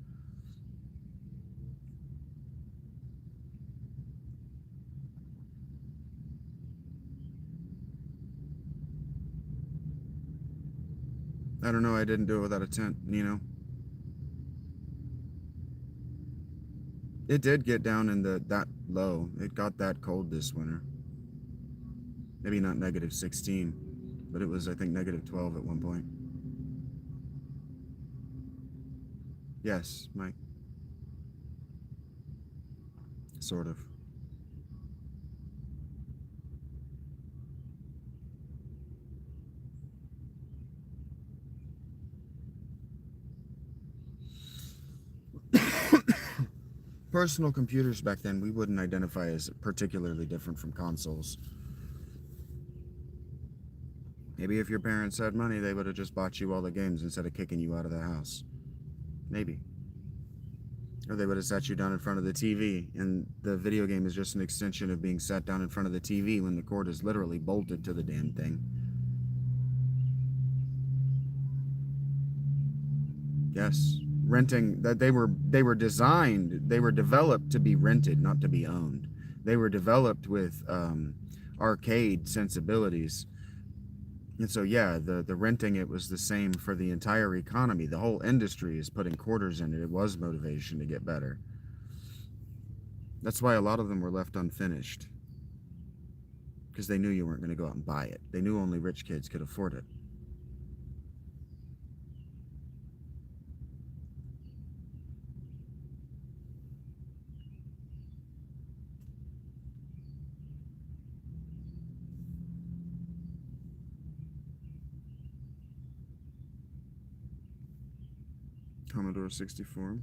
I don't know, I didn't do it without a tent, Nino. It did get down in that low. It got that cold this winter. Maybe not -16, but it was, I think, -12 at one point. Yes, Mike. Sort of. Personal computers back then, we wouldn't identify as particularly different from consoles. Maybe if your parents had money, they would have just bought you all the games instead of kicking you out of the house. Maybe. Or they would have sat you down in front of the TV, and the video game is just an extension of being sat down in front of the TV when the cord is literally bolted to the damn thing. Yes. Renting, that they were designed, they were developed to be rented, not to be owned. They were developed with arcade sensibilities. And so, yeah, the renting, it was the same for the entire economy. The whole industry is putting quarters in it. It was motivation to get better. That's why a lot of them were left unfinished. Because they knew you weren't going to go out and buy it. They knew only rich kids could afford it. Commodore 64.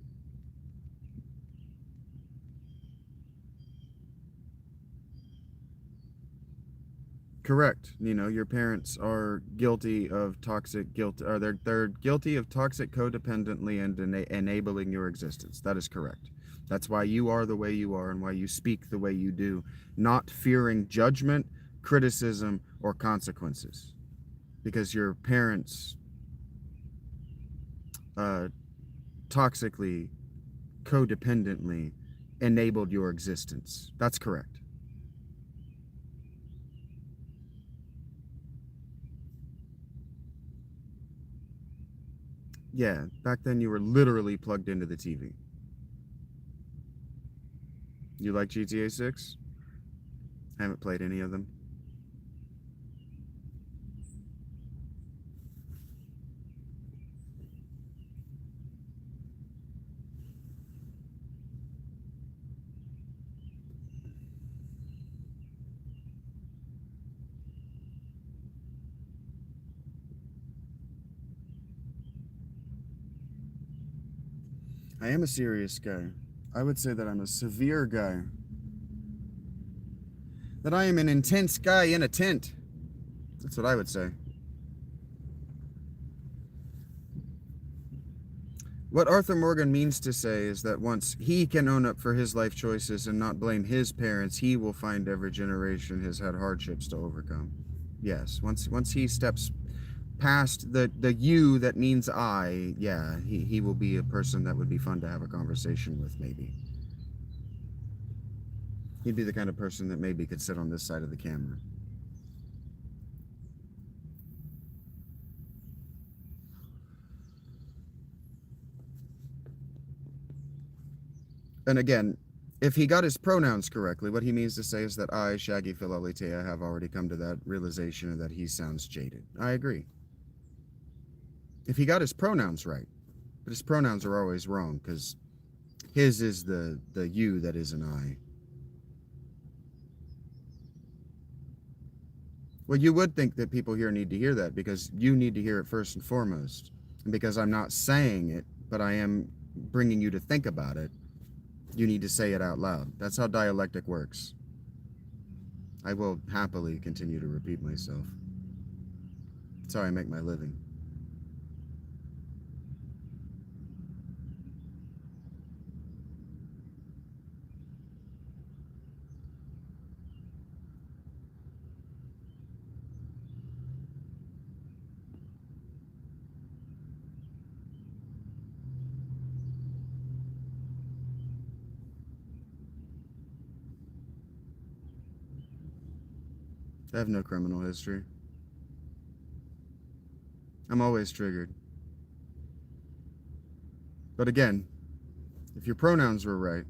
Correct. You know, your parents are guilty of toxic guilt, or they're guilty of toxic codependently and enabling your existence. That is correct. That's why you are the way you are and why you speak the way you do, not fearing judgment, criticism, or consequences. Because your parents toxically, codependently enabled your existence. That's correct. Yeah, back then you were literally plugged into the TV. You like GTA 6? Haven't played any of them. I am a serious guy. I would say that I'm a severe guy. That I am an intense guy in a tent. That's what I would say. What Arthur Morgan means to say is that once he can own up for his life choices and not blame his parents, he will find every generation has had hardships to overcome. Yes, once he steps past the you that means I, yeah, he will be a person that would be fun to have a conversation with, maybe. He'd be the kind of person that maybe could sit on this side of the camera. And again, if he got his pronouns correctly, what he means to say is that I, Shaggy Philalitheia, have already come to that realization that he sounds jaded. I agree. If he got his pronouns right, but his pronouns are always wrong, because his is the you that is an I. Well, you would think that people here need to hear that, because you need to hear it first and foremost. And because I'm not saying it, but I am bringing you to think about it, you need to say it out loud. That's how dialectic works. I will happily continue to repeat myself. That's how I make my living. I have no criminal history. I'm always triggered. But again, if your pronouns were right,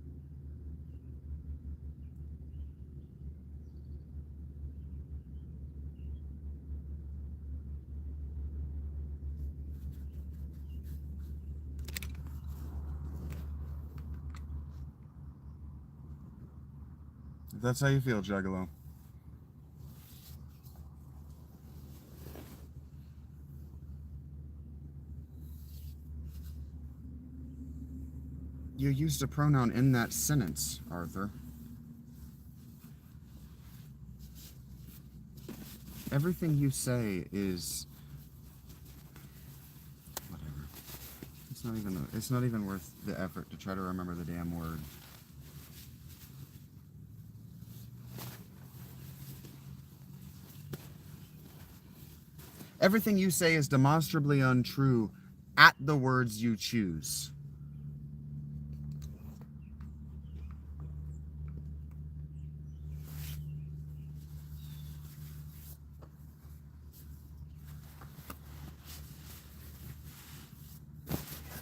if that's how you feel, Juggalo. You used a pronoun in that sentence, Arthur. Everything you say is whatever. It's not even worth the effort to try to remember the damn word. Everything you say is demonstrably untrue at the words you choose.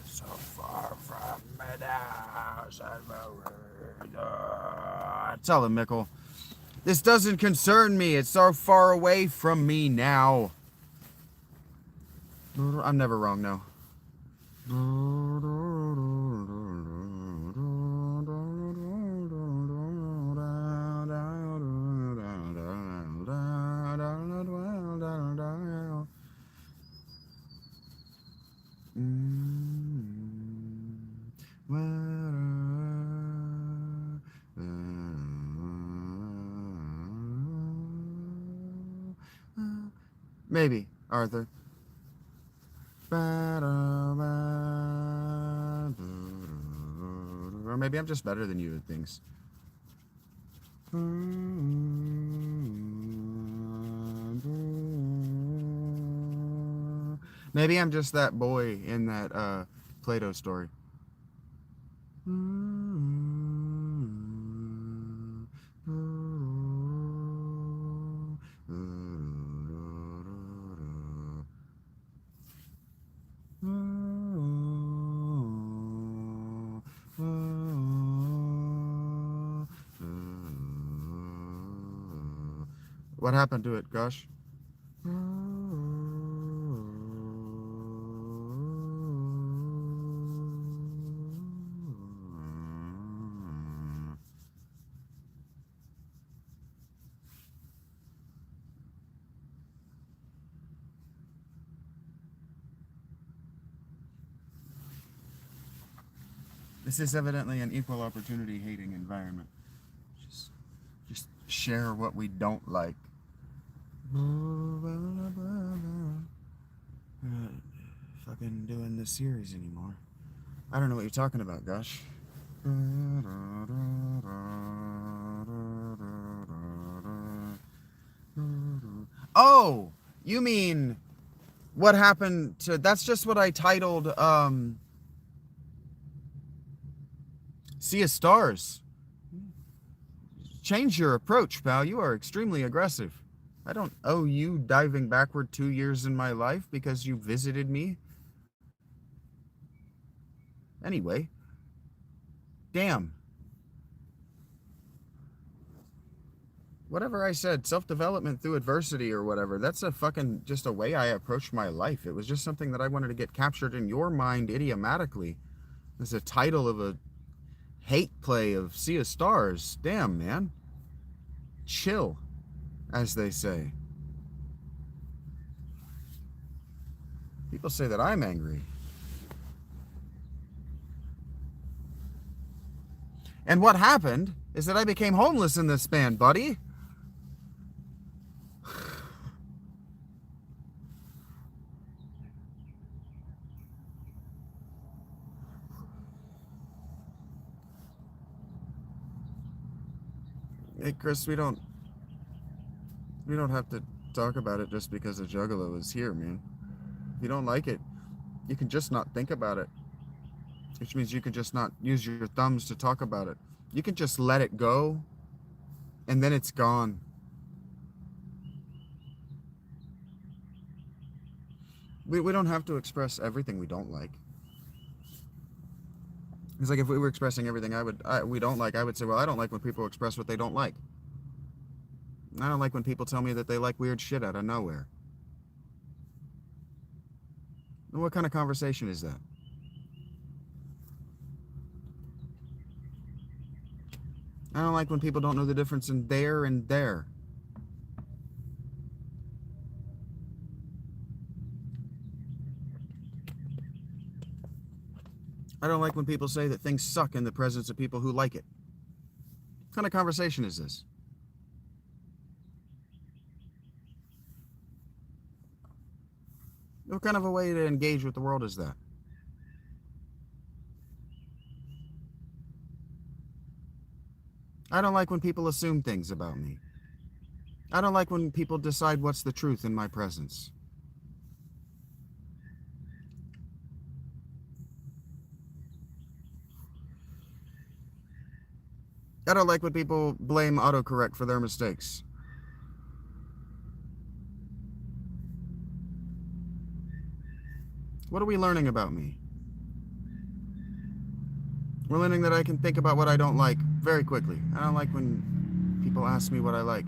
So far from me now, tell him, Mickle. This doesn't concern me. It's so far away from me now. I'm never wrong, no. Maybe, Arthur. Or maybe I'm just better than you at things. Maybe I'm just that boy in that Plato story. What happened to it, gosh? This is evidently an equal opportunity hating environment. Just share what we don't like. Fucking doing this series anymore. I don't know what you're talking about, gosh. Oh, you mean what happened to, that's just what I titled Sea of Stars. Change your approach, pal. You are extremely aggressive. I don't owe you diving backward 2 years in my life because you visited me. Anyway. Damn. Whatever I said, self-development through adversity or whatever, that's a fucking just a way I approached my life. It was just something that I wanted to get captured in your mind idiomatically. It's a title of a hate play of Sea of Stars. Damn, man. Chill, as they say. People say that I'm angry. And what happened is that I became homeless in this band, buddy. Hey, Chris, we don't have to talk about it just because a juggalo is here, man. If you don't like it, you can just not think about it. Which means you can just not use your thumbs to talk about it. You can just let it go, and then it's gone. We don't have to express everything we don't like. It's like if we were expressing everything we don't like, I would say, well, I don't like when people express what they don't like. I don't like when people tell me that they like weird shit out of nowhere. What kind of conversation is that? I don't like when people don't know the difference in there and there. I don't like when people say that things suck in the presence of people who like it. What kind of conversation is this? What kind of a way to engage with the world is that? I don't like when people assume things about me. I don't like when people decide what's the truth in my presence. I don't like when people blame autocorrect for their mistakes. What are we learning about me? We're learning that I can think about what I don't like very quickly. I don't like when people ask me what I like.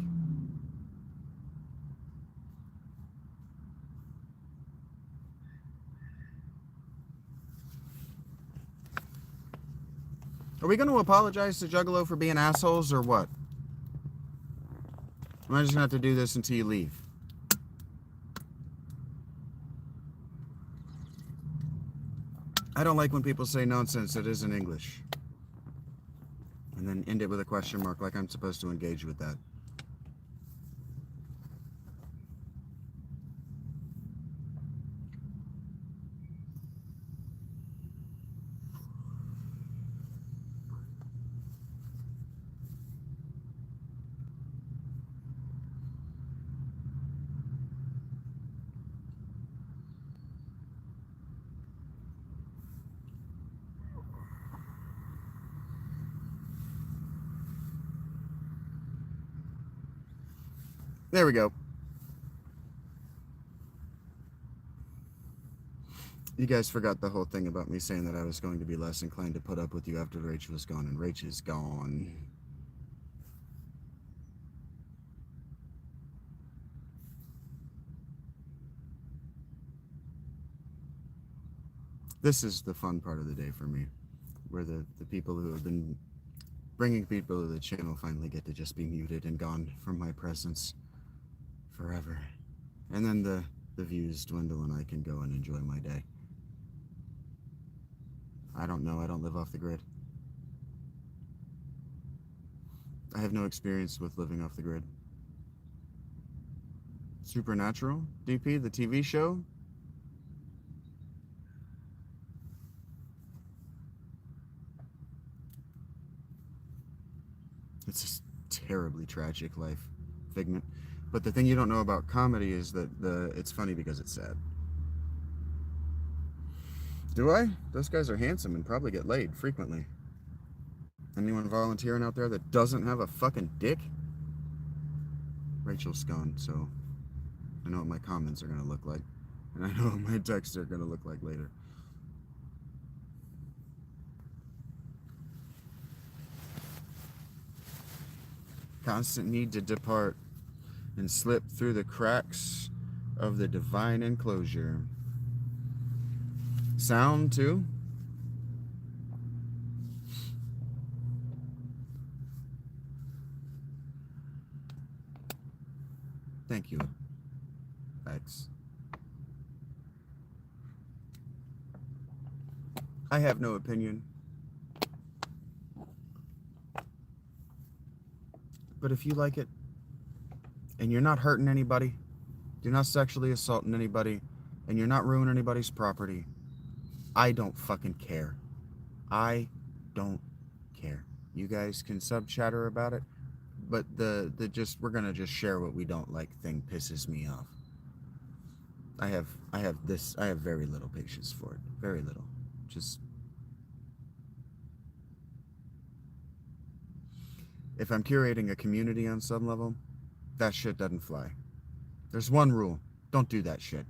Are we going to apologize to Juggalo for being assholes or what? Am I just going to have to do this until you leave? I don't like when people say nonsense that isn't English. And then end it with a question mark like I'm supposed to engage with that. There we go. You guys forgot the whole thing about me saying that I was going to be less inclined to put up with you after Rachel was gone, and Rachel's gone. This is the fun part of the day for me, where the people who have been bringing people to the channel finally get to just be muted and gone from my presence forever. And then the views dwindle and I can go and enjoy my day. I don't know, I don't live off the grid. I have no experience with living off the grid. Supernatural, DP, the TV show? It's a terribly tragic life, Figment. But the thing you don't know about comedy is that it's funny because it's sad. Do I? Those guys are handsome and probably get laid frequently. Anyone volunteering out there that doesn't have a fucking dick? Rachel's gone, so I know what my comments are going to look like. And I know what my texts are going to look like later. Constant need to depart and slip through the cracks of the divine enclosure. Sound too? Thank you, X. I have no opinion. But if you like it, and you're not hurting anybody, you're not sexually assaulting anybody, and you're not ruining anybody's property, I don't fucking care. I don't care. You guys can sub-chatter about it, but we're gonna just share what we don't like thing pisses me off. I have very little patience for it. Very little. Just if I'm curating a community on some level, that shit doesn't fly. There's one rule. Don't do that shit.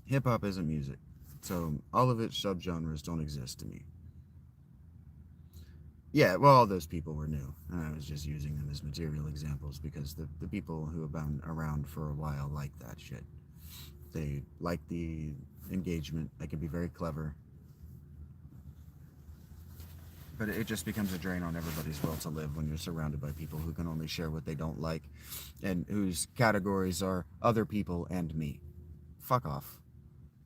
Hip-hop isn't music, so all of its subgenres don't exist to me. Yeah, well, all those people were new, and I was just using them as material examples because the people who have been around for a while like that shit. They like the engagement. They can be very clever. But it just becomes a drain on everybody's will to live when you're surrounded by people who can only share what they don't like and whose categories are other people and me. Fuck off.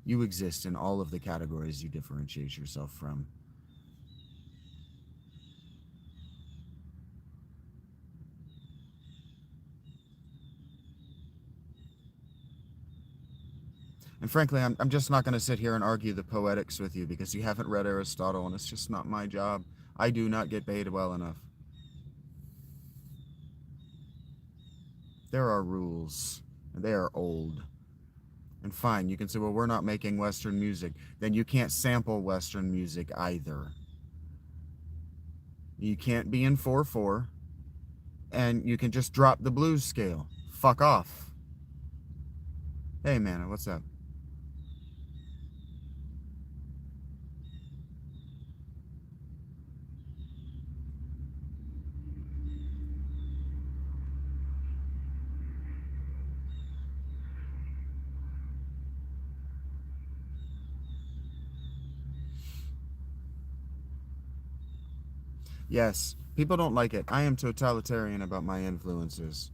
You exist in all of the categories you differentiate yourself from. And frankly, I'm just not going to sit here and argue the poetics with you because you haven't read Aristotle, and it's just not my job. I do not get paid well enough. There are rules, and they are old. And fine, you can say, well, we're not making Western music. Then you can't sample Western music either. You can't be in 4/4, and you can just drop the blues scale. Fuck off. Hey, man, what's up? Yes, people don't like it. I am totalitarian about my influences.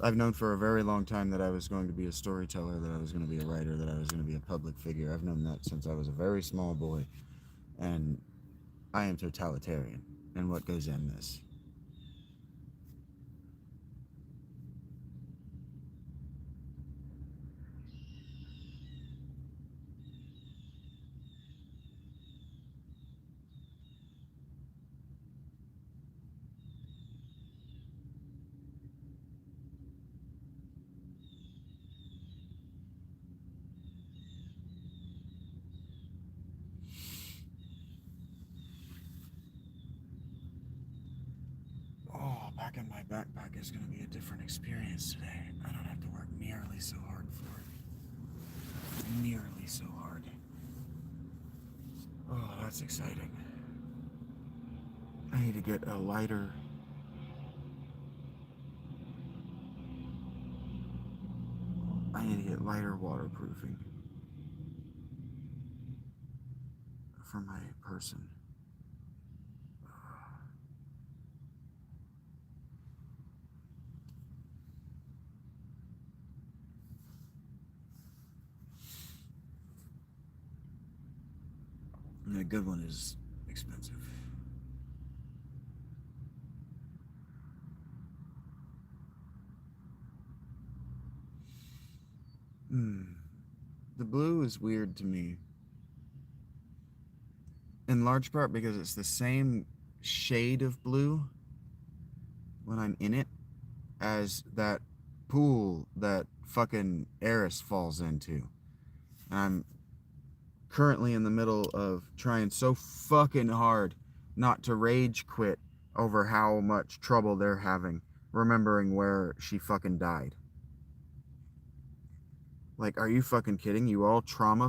I've known for a very long time that I was going to be a storyteller, that I was going to be a writer, that I was going to be a public figure. I've known that since I was a very small boy. And I am totalitarian in what goes in this. Oh, packing my backpack is going to be a different experience today. I don't have to work nearly so hard for it. Nearly so hard. Oh, that's exciting. I need to get a lighter. I need to get lighter waterproofing for my person. And a good one is expensive. The blue is weird to me. In large part because it's the same shade of blue when I'm in it as that pool that fucking Eris falls into. And I'm currently in the middle of trying so fucking hard not to rage quit over how much trouble they're having remembering where she fucking died. Like, are you fucking kidding? You all trauma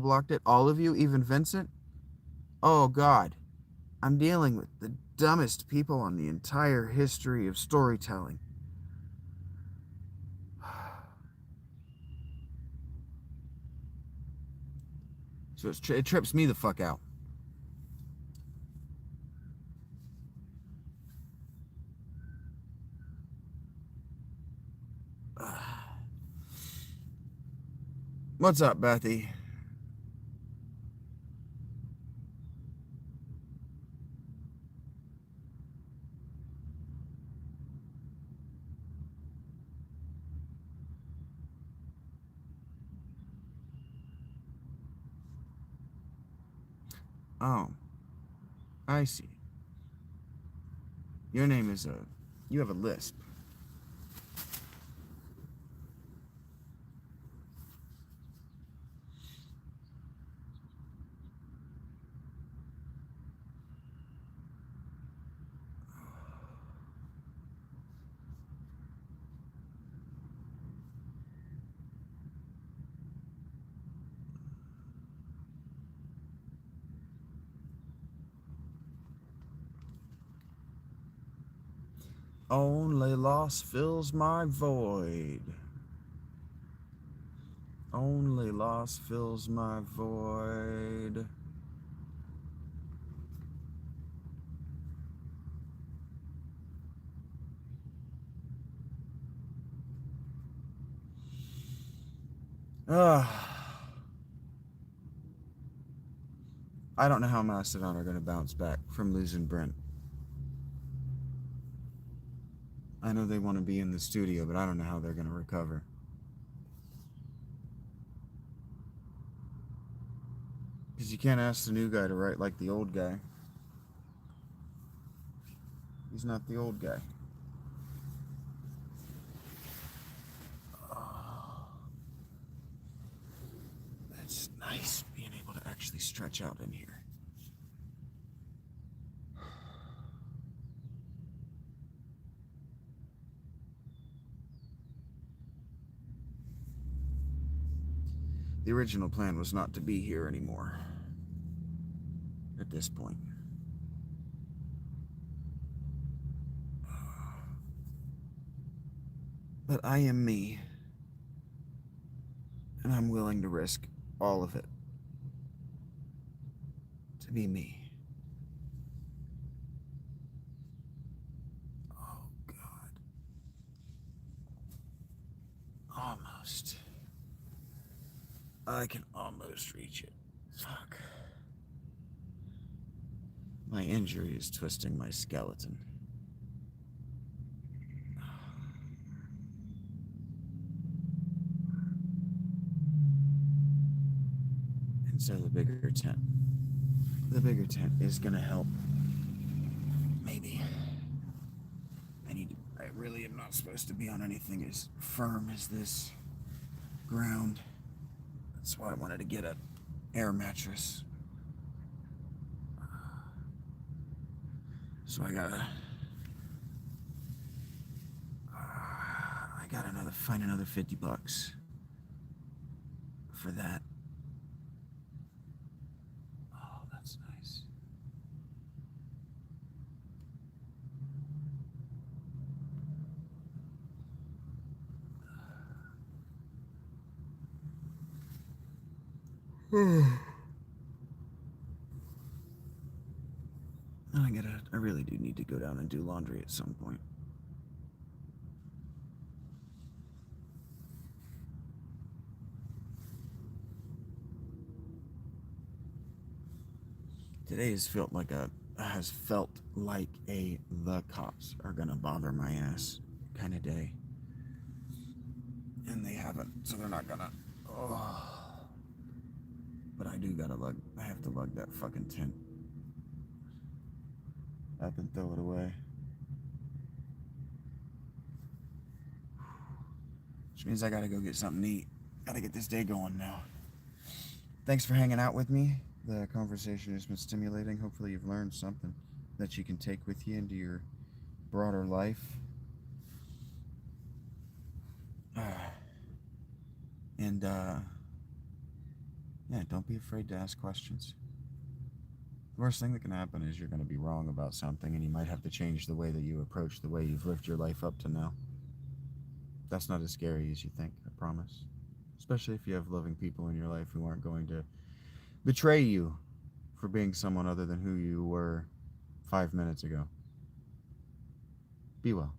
blocked it? All of you? Even Vincent? Oh, God. I'm dealing with the dumbest people on the entire history of storytelling. So it trips me the fuck out. What's up, Bethy? Oh, I see. Your name is you have a lisp. Only loss fills my void. Only loss fills my void. I don't know how Mastodon are going to bounce back from losing Brent. I know they want to be in the studio, but I don't know how they're going to recover. you can't ask the new guy to write like the old guy. He's not the old guy. Oh, that's nice being able to actually stretch out in here. The original plan was not to be here anymore at this point. But I am me, and I'm willing to risk all of it to be me. Oh, God. Almost. I can almost reach it. Fuck. My injury is twisting my skeleton. And so the bigger tent is gonna help. Maybe. I really am not supposed to be on anything as firm as this ground. That's why I wanted to get an air mattress. So I gotta find another $50 for that. Oh, that's nice. I really do need to go down and do laundry at some point. Today has felt like the cops are gonna bother my ass kind of day. And they haven't, so they're not gonna. Oh. But I have to lug that fucking tent up and throw it away. Which means I gotta go get something to eat. Gotta get this day going now. Thanks for hanging out with me. The conversation has been stimulating. Hopefully you've learned something that you can take with you into your broader life. Yeah, don't be afraid to ask questions. The worst thing that can happen is you're going to be wrong about something, and you might have to change the way that you approach the way you've lived your life up to now. That's not as scary as you think, I promise. Especially if you have loving people in your life who aren't going to betray you for being someone other than who you were 5 minutes ago. Be well.